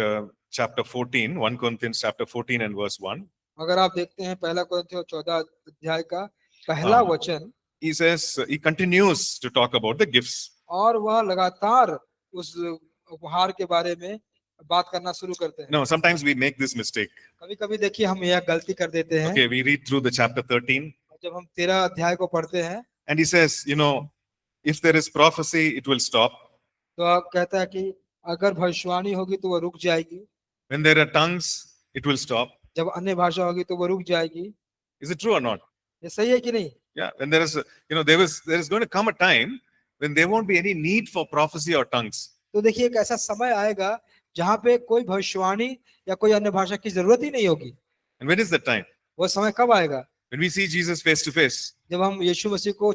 chapter 14, 1 Corinthians chapter 14 and verse 1, अगर आप देखते हैं पहला कुरिन्थियों 14 अध्याय का पहला वचन, he says, he continues to talk about the gifts. और वह लगातार उस उपहार के बारे में बात करना शुरू करते हैं। No, sometimes we make this mistake. कभी कभी देखिए हम यह गलती कर देते हैं। Okay, we read through the chapter 13, जब हम 13 अध्याय को पढ़ते हैं and he says, if there is prophecy, it will stop. तो आप कहता है कि अगर भविष्यवाणी होगी तो वह रुक जाएगी, When there are tongues, it will stop. जब अन्य भाषा होगी तो वह रुक जाएगी। Is it true or not? ये सही है कि नहीं? Yeah, when there is going to come a time when there won't be any need for prophecy or tongues. तो देखिए एक ऐसा समय आएगा जहाँ पे कोई भविष्यवाणी या कोई अन्य भाषा की जरूरत ही नहीं होगी। And when is that time? वो समय कब आएगा? When we see Jesus face to face. जब हम यीशु मसीह को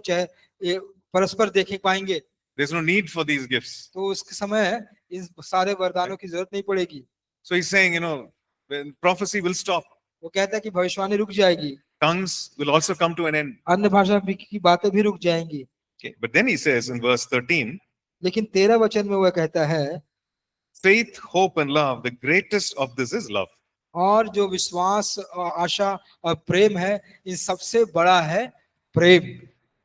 परस्पर देख पाएंगे। There's no need for these gifts. तो उसके समय इन सारे वरदानों की जरूरत नहीं पड़ेगी। So he's saying, when prophecy will stop. वो कहता है कि भविष्यवाणी रुक जाएगी, Tongues will also come to an end. अन्य भाषा की बातें भी रुक जाएंगी। Okay. But then he says in verse 13, लेकिन 13 वचन में वह कहता है, faith, hope, and love, the greatest of this is love. और जो विश्वास, आशा और प्रेम है, इन सबसे बड़ा है प्रेम।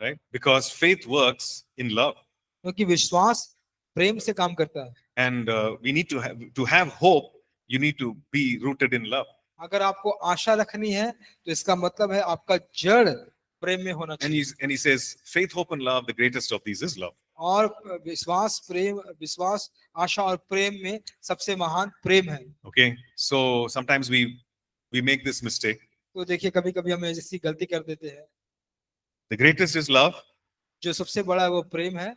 right? Because faith works in love. क्योंकि विश्वास प्रेम से काम करता है। And we need to have hope, you need to be rooted in love. अगर आपको आशा रखनी है तो इसका मतलब है आपका जड़ प्रेम में होना And चाहिए। he says, faith, hope, and love, the greatest of these is love. और विश्वास, आशा और प्रेम में सबसे महान प्रेम है। Okay, so sometimes we make this mistake. तो देखिए कभी कभी हम ऐसी गलती कर देते हैं। The greatest is love, जो सबसे बड़ा है वो प्रेम है,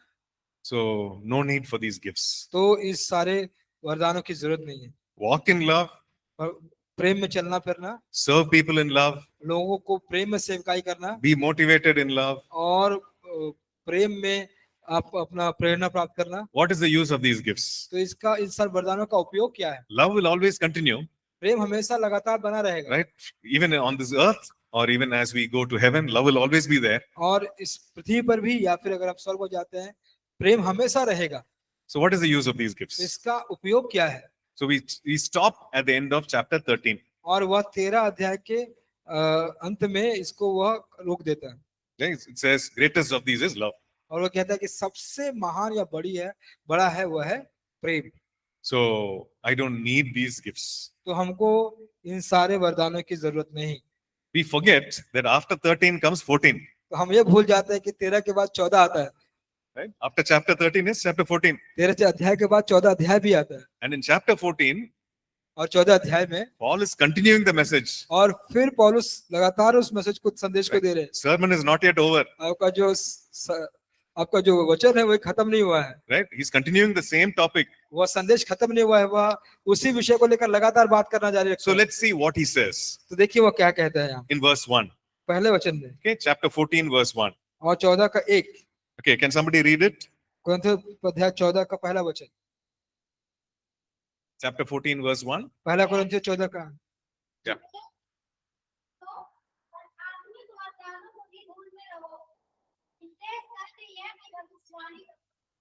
so no need for these gifts. तो इस सारे वरदानों की जरूरत नहीं है। Walk in love, और प्रेम में चलना फिरना, serve people in love, लोगों को प्रेम में सेवकाई करना, be motivated in love. और प्रेम में आप अपना प्रेरणा प्राप्त करना। What is the use of these gifts? तो इसका इन सब वरदानों का उपयोग क्या है? Love will always continue, प्रेम हमेशा लगातार बना रहेगा, right? Even on this earth, or even as we go to heaven, love will always be there. और इस पृथ्वी पर भी या फिर अगर आप स्वर्ग को जाते हैं, प्रेम हमेशा रहेगा। So what is the use of these gifts? इसका उपयोग क्या है? So we stop at the end of chapter 13. और वह 13 अध्याय के अंत में इसको वह रोक देता है। Right? It says, greatest of these is love. और वो कहता है कि सबसे महान या बड़ा है वह है प्रेम। So I don't need these gifts. तो हमको इन सारे वरदानों की जरूरत नहीं। We forget that after 13 comes 14. तो हम ये भूल जाते हैं कि 13 के बाद 14 आता है। Right? After chapter 13 is chapter 14. 13 अध्याय के बाद 14 अध्याय भी आता है। And in chapter 14, और 14 अध्याय में Paul is continuing the message. और फिर पौलुस लगातार उस मैसेज को, संदेश को दे रहे हैं। Sermon is not yet over. आपका जो वचन है वो खत्म नहीं हुआ है। Right? He's continuing the same topic. वह संदेश खत्म नहीं हुआ है, वह उसी विषय को लेकर लगातार बात करना जारी रखता So है। let's see what he says तो देखिए वो क्या कहता है यहाँ in verse 1. पहले वचन में। Okay, chapter 14, verse 1. और 14 का 1, Okay, can somebody read it? कुरिन्थियों अध्याय 14 का पहला वचन। Chapter 14, verse 1. पहला कुरिन्थियों 14 का। Yeah.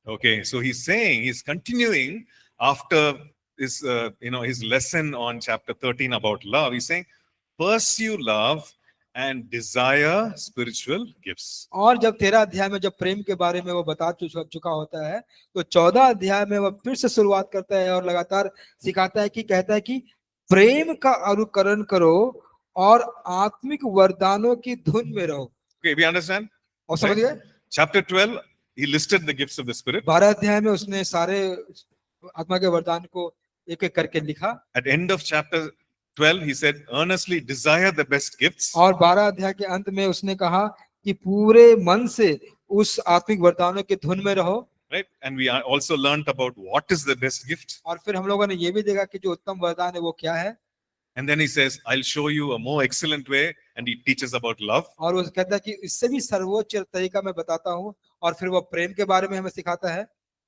Okay, so he's saying, he's continuing after his, his lesson on chapter 13 about love. He's saying, pursue love and desire spiritual gifts. और जब 13 अध्याय में जब प्रेम के बारे में वो बता चुका होता है, तो 14 अध्याय में वो फिर से शुरुआत करता है और लगातार सिखाता है कि कहता है कि प्रेम का अनुकरण करो और आत्मिक वरदानों की धुन में रहो। Okay, we understand? और समझ गए? Chapter 12, he listed the gifts of the Spirit. 12 अध्याय में उसने सारे आत्मा के वरदान को एक एक करके लिखा। At the end of chapter 12, he said, earnestly desire the best gifts. और 12 अध्याय के अंत में उसने कहा कि पूरे मन से उस आत्मिक वरदानों की धुन में रहो। Right? And we also learned about what is the best gift. और फिर हम लोगों ने ये भी देखा कि जो उत्तम वरदान है वो क्या है। And then he says, I'll show you a more excellent way, and he teaches about love. और वो कहता है कि इससे भी सर्वोच्च तरीका मैं बताता हूँ, और फिर वो प्रेम के बारे में हमें सिखाता है।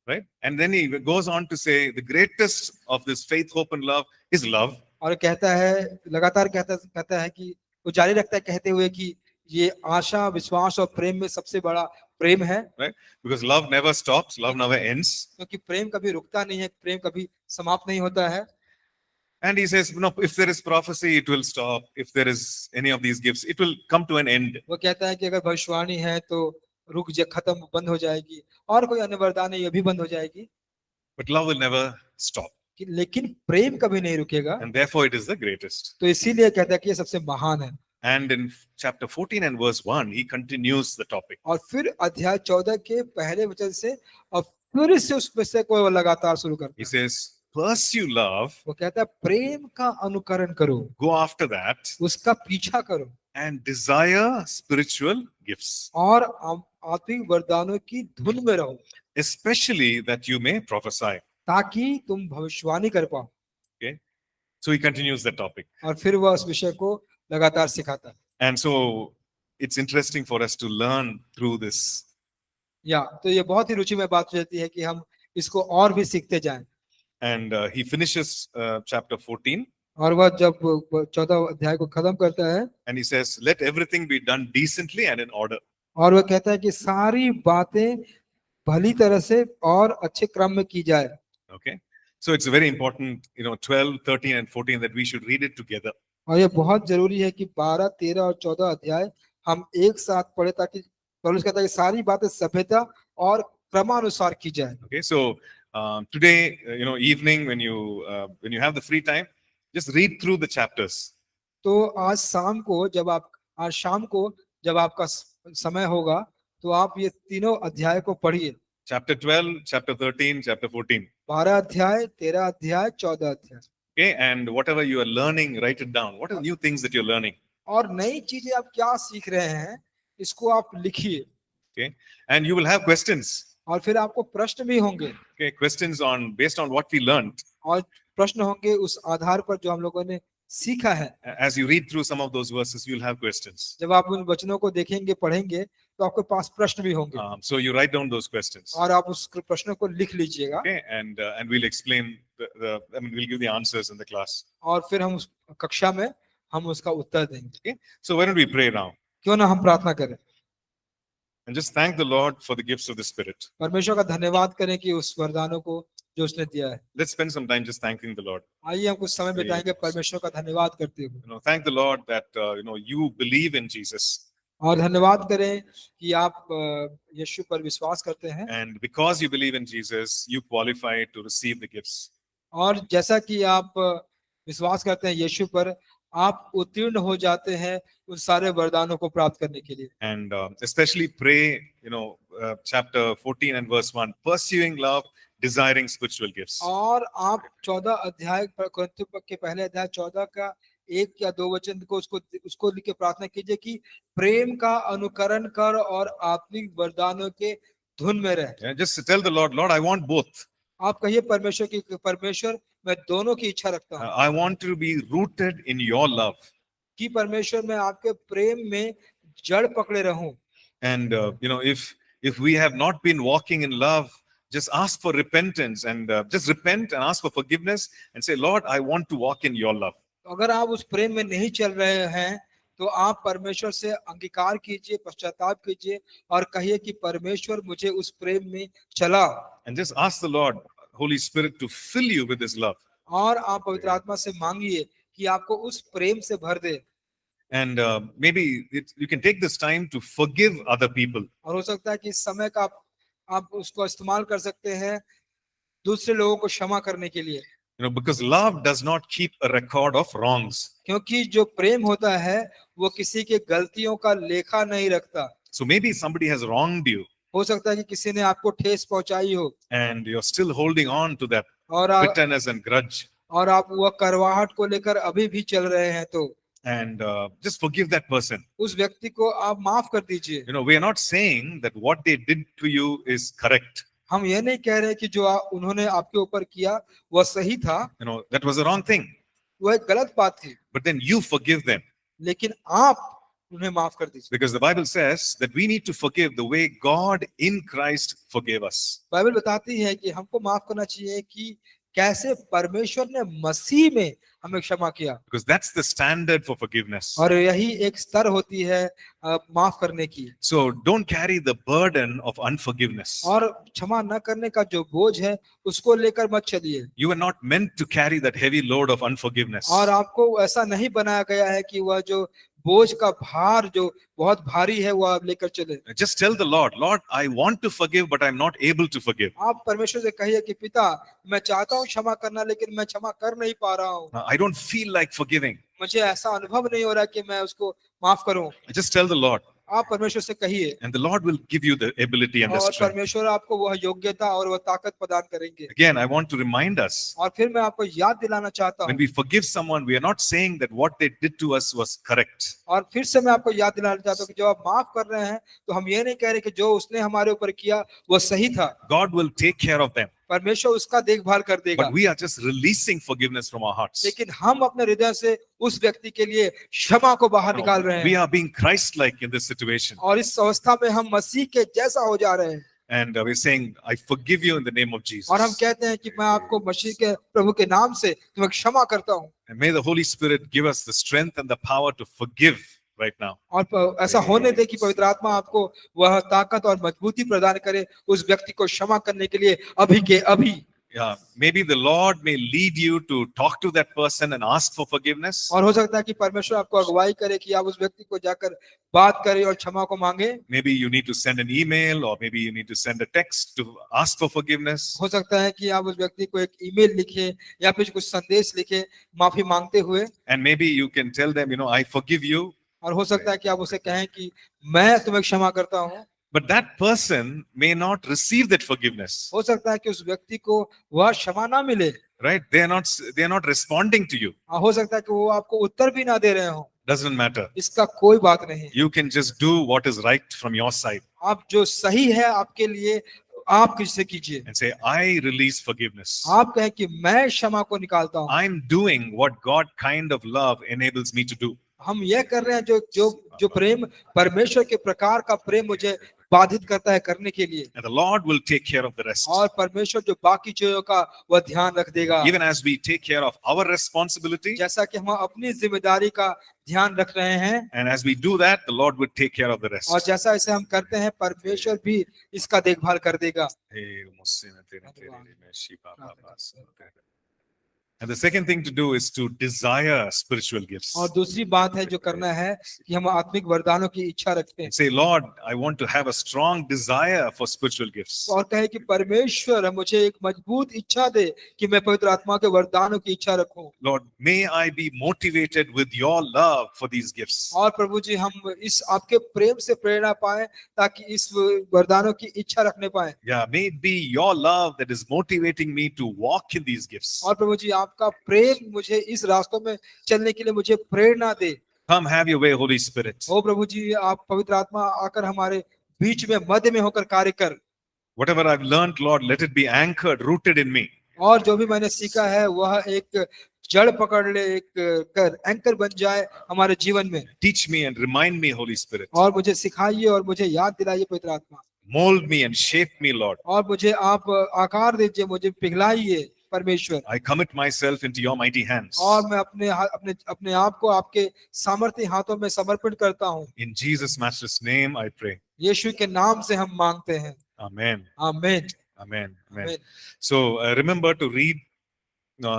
Right? And then he goes on to say, the greatest of this faith, hope, and love is love. और कहता है, लगातार कहता है कि वो जारी रखता है कहते हुए कि ये आशा, विश्वास और प्रेम में सबसे बड़ा प्रेम है। Right? Because love never stops, love never ends. क्योंकि प्रेम कभी रुकता नहीं है, प्रेम कभी समाप्त नहीं होता है। And he says, no, if there is prophecy, it will stop. If there is any of these gifts, it will come to an end. वो कहता है कि अगर भविष्यवाणी है तो खत्म बंद हो जाएगी, और कोई अन्य वरदान है ये भी बंद हो जाएगी। But love will never stop. लेकिन प्रेम कभी नहीं रुकेगा। And therefore it is the greatest. तो इसीलिए कहता है कि ये सबसे महान है। And in chapter 14 and verse 1, he continues the topic. और फिर अध्याय 14 के पहले वचन से और फिर से उस विषय को लगातार शुरू करता He है। says, pursue love. वो कहता है प्रेम का अनुकरण करो, Go after that उसका पीछा करो, and desire spiritual gifts, और आत्मिक वरदानों की धुन में रहो, especially that you may prophesy. ताकि तुम भविष्यवाणी कर पाओ। Okay, so he continues the topic. और फिर वह उस विषय को लगातार सिखाता है। And so it's interesting for us to learn through this. तो ये बहुत ही रुचिमय बात हो जाती है कि हम इसको और भी सीखते जाएं। And he finishes chapter 14. और वह जब 14 अध्याय को खत्म करता है, And he says, let everything be done decently and in order. और वह कहता है कि सारी बातें भली तरह से और अच्छे क्रम में की जाए। Okay, so it's very important, 12, 13 and 14 that we should read it together. और ये बहुत जरूरी है कि 12, 13 और 14 अध्याय हम एक साथ पढ़े, ताकि पौलुस कहता है कि सारी बातें सभ्यता और क्रमानुसार की जाए। Okay, so today, evening when you have the free time, just read through the chapters. तो आज शाम को जब आपका समय होगा तो आप ये तीनों अध्याय को पढ़िए। Chapter 12, chapter 13, chapter 14. 12 अध्याय, 13 अध्याय, 14 अध्याय। Okay, and whatever you are learning, write it down. What are new things that you're learning? और नई चीजें आप क्या सीख रहे हैं इसको आप लिखिए। Okay, and you will have questions. और फिर आपको प्रश्न भी होंगे। Okay, questions based on what we learned. और प्रश्न होंगे उस आधार पर जो हम लोगों ने सीखा है। As you read through some of those verses, you'll have questions. जब आप उन वचनों को देखेंगे, पढ़ेंगे तो आपके पास प्रश्न भी होंगे। So you write down those questions. और आप उस प्रश्नों को लिख लीजिएगा। Okay, and we'll explain we'll give the answers in the class. और फिर हम उस कक्षा में हम उसका उत्तर देंगे। Okay, so why don't we pray now क्यों ना हम प्रार्थना करें and just thank the Lord for the gifts of the Spirit. परमेश्वर का धन्यवाद करें कि उस वरदानों को जो उसने दिया है। Let's spend some time just thanking the Lord. आइए हम कुछ समय बिताएंगे परमेश्वर का धन्यवाद करते हुए। Thank the Lord that you believe in Jesus, और धन्यवाद करें कि आप यीशु पर विश्वास करते हैं। and because you believe in Jesus, you qualify to receive the gifts. और जैसा कि आप विश्वास करते हैं यीशु पर, आप उत्तीर्ण हो जाते हैं उन सारे वरदानों को प्राप्त करने के लिए। And especially pray, chapter 14 and verse 1, pursuing love, desiring spiritual gifts. और आप 14 अध्याय कुरिन्थियों के पहले अध्याय 14 का 1 या 2 वचन को उसको लिख के प्रार्थना कीजिए कि प्रेम का अनुकरण कर और आत्मिक वरदानों के धुन में रहे। Yeah, just tell the Lord, I want both. आप कहिए परमेश्वर मैं दोनों की इच्छा रखता हूँ। I want to be rooted in your love. कि परमेश्वर मैं आपके प्रेम में जड़ पकड़े रहूं। And if we have not been walking in love, just ask for repentance and just repent and ask for forgiveness and say, Lord, I want to walk in your love. अगर आप उस प्रेम में नहीं चल रहे हैं तो आप परमेश्वर से अंगीकार कीजिए, पश्चाताप कीजिए और कहिए कि परमेश्वर मुझे उस प्रेम में चला। And just ask the Lord, Holy Spirit, to fill you with His love. और आप पवित्र आत्मा से मांगिए कि आपको उस प्रेम से भर दे। And maybe you can take this time to forgive other people. और हो सकता है कि इस समय का आप उसको इस्तेमाल कर सकते हैं दूसरे लोगों को क्षमा करने के लिए। Because love does not keep a record of wrongs. क्योंकि जो प्रेम होता है वो किसी के गलतियों का लेखा नहीं रखता। So maybe somebody has wronged you. हो सकता है कि किसी ने आपको ठेस पहुंचाई हो। And you're still holding on to that और bitterness and grudge. और आप वह करवाहट को लेकर अभी भी चल रहे हैं तो And just forgive that person. उस व्यक्ति को आप माफ कर दीजिए। We are not saying that what they did to you is correct. हम ये नहीं कह रहे कि जो उन्होंने आपके ऊपर किया वह सही था। That was a wrong thing. वह एक गलत बात थी। But then you forgive them. लेकिन आप उन्हें माफ कर दीजिए। Because the Bible says that we need to forgive the way God in Christ forgave us. Bible बताती है कि हमको माफ करना चाहिए कि कैसे परमेश्वर ने मसीह में हमें क्षमा किया। Because that's the standard for forgiveness. और यही एक स्तर होती है माफ करने की। So don't carry the burden of unforgiveness. और क्षमा न करने का जो बोझ है उसको लेकर मत चलिए। You are not meant to carry that heavy load of unforgiveness. और आपको ऐसा नहीं बनाया गया है कि वह जो बोझ का भार जो बहुत भारी है वो आप लेकर चले। Just tell the Lord, I want to forgive, but I'm not able to forgive. आप परमेश्वर से कहिए कि पिता मैं चाहता हूँ क्षमा करना लेकिन मैं क्षमा कर नहीं पा रहा हूँ। I don't feel like forgiving. मुझे ऐसा अनुभव नहीं हो रहा कि मैं उसको माफ करूँ। Just tell the Lord. आप परमेश्वर से कहिए। And the Lord will give you the ability and the और strength. परमेश्वर आपको वह योग्यता और वह ताकत प्रदान करेंगे। Again, I want to remind us, और फिर मैं आपको याद दिलाना चाहता when हूँ। we forgive someone, we are not saying that what they did to us was correct. और फिर से मैं आपको याद दिलाना चाहता हूँ कि जब आप माफ कर रहे हैं तो हम ये नहीं कह रहे कि जो उसने हमारे ऊपर किया वो सही था। God will take care of them. परमेश्वर उसका देखभाल कर देगा। But we are just releasing forgiveness from our hearts. लेकिन हम अपने हृदय से उस व्यक्ति के लिए क्षमा को बाहर निकाल रहे We हैं। are being Christ-like in this situation. और इस अवस्था में हम मसीह के जैसा हो जा रहे हैं। And we're saying, I forgive you in the name of Jesus. और हम कहते हैं कि मैं आपको मसीह के प्रभु के नाम से तुम्हें क्षमा करता हूँ। And may the Holy Spirit give us the strength and the power to forgive right now. और ऐसा होने दे कि पवित्र आत्मा आपको वह ताकत और मजबूती प्रदान करे उस व्यक्ति को क्षमा करने के लिए अभी के अभी। Yeah, maybe the Lord may lead you to talk to that person and ask for forgiveness. और हो सकता है कि परमेश्वर आपको अगुवाई करे कि आप उस व्यक्ति को जाकर बात करें और क्षमा को मांगे। Maybe you need to send an email, or maybe you need to send a text to ask for forgiveness. हो सकता है कि आप उस व्यक्ति को एक ईमेल लिखें या फिर कुछ संदेश लिखें माफी मांगते हुए। And maybe you can tell them, I forgive you. और हो सकता है कि आप उसे कहें कि मैं तुम्हें क्षमा करता हूँ। But that person may not receive that forgiveness. हो सकता है कि उस व्यक्ति को वह क्षमा ना मिले। Right? They are not responding to you. हो सकता है कि वो आपको उत्तर भी ना दे रहे हो। Doesn't matter. इसका कोई बात नहीं। You can just do what is right from your side आप जो सही है आपके लिए आप किससे कीजिए। and say, I release forgiveness. आप कहें कि मैं क्षमा को निकालता हूँ। I'm doing what God kind of love enables me to do. हम यह कर रहे हैं जो प्रेम परमेश्वर के प्रकार का प्रेम मुझे बाधित करता है करने के लिए। And the Lord will take care of the rest. और परमेश्वर जो बाकी चीजों का वह ध्यान रख देगा। Even as we take care of our responsibility, जैसा कि हम अपनी जिम्मेदारी का ध्यान रख रहे हैं। and as we do that, the Lord will take care of the rest. और जैसा इसे हम करते हैं परमेश्वर भी इसका देखभाल कर देगा। And the second thing to do is to desire spiritual gifts. और दूसरी बात है जो करना है कि हम आत्मिक वरदानों की इच्छा रखते हैं। Say, Lord, I want to have a strong desire for spiritual gifts. और कहे कि परमेश्वर मुझे एक मजबूत इच्छा दे कि मैं पवित्र आत्मा के वरदानों की इच्छा रखूं। Lord, may I be motivated with your love for these gifts. और प्रभु जी हम इस आपके प्रेम से प्रेरणा पाएं ताकि इस वरदानों की इच्छा रखने पाएं। Yeah, may it be your love that is motivating me to walk in these gifts. और प्रभु जी आपका प्रेम मुझे इस रास्तों में चलने के लिए मुझे प्रेरणा दे। Come have your way, Holy Spirit. ओ प्रभु जी आप पवित्र आत्मा आकर हमारे बीच में मध्य में होकर कार्य कर। Whatever I've learned, Lord, let it be anchored, rooted in me. और जो भी मैंने सीखा है वह एक जड़ पकड़ ले, एक एंकर बन जाए हमारे जीवन में। Teach me and remind me, Holy Spirit. और मुझे सिखाइए और मुझे याद दिलाइए पवित्र आत्मा। Mold me and shape me, Lord. और मुझे आप आकार दीजिए, मुझे पिघलाइए परमेश्वर। I commit myself into your mighty hands. और मैं अपने आप को आपके सामर्थ्य हाथों में समर्पित करता हूँ। In Jesus' matchless name, I pray. यीशु के नाम से हम मांगते हैं। Amen. आमीन। Amen. Amen. आमीन। So remember to read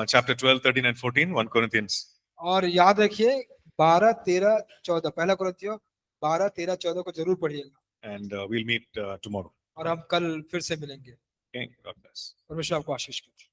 chapter 12, 13, and 14, 1 Corinthians. और याद रखिए 12, 13, 14 पहला कुरिन्थियों 12, 13, 14 को जरूर पढ़िएगा। And we'll meet tomorrow. और हम कल फिर से मिलेंगे। Okay. God bless. परमेश्वर आपको आशीष करे।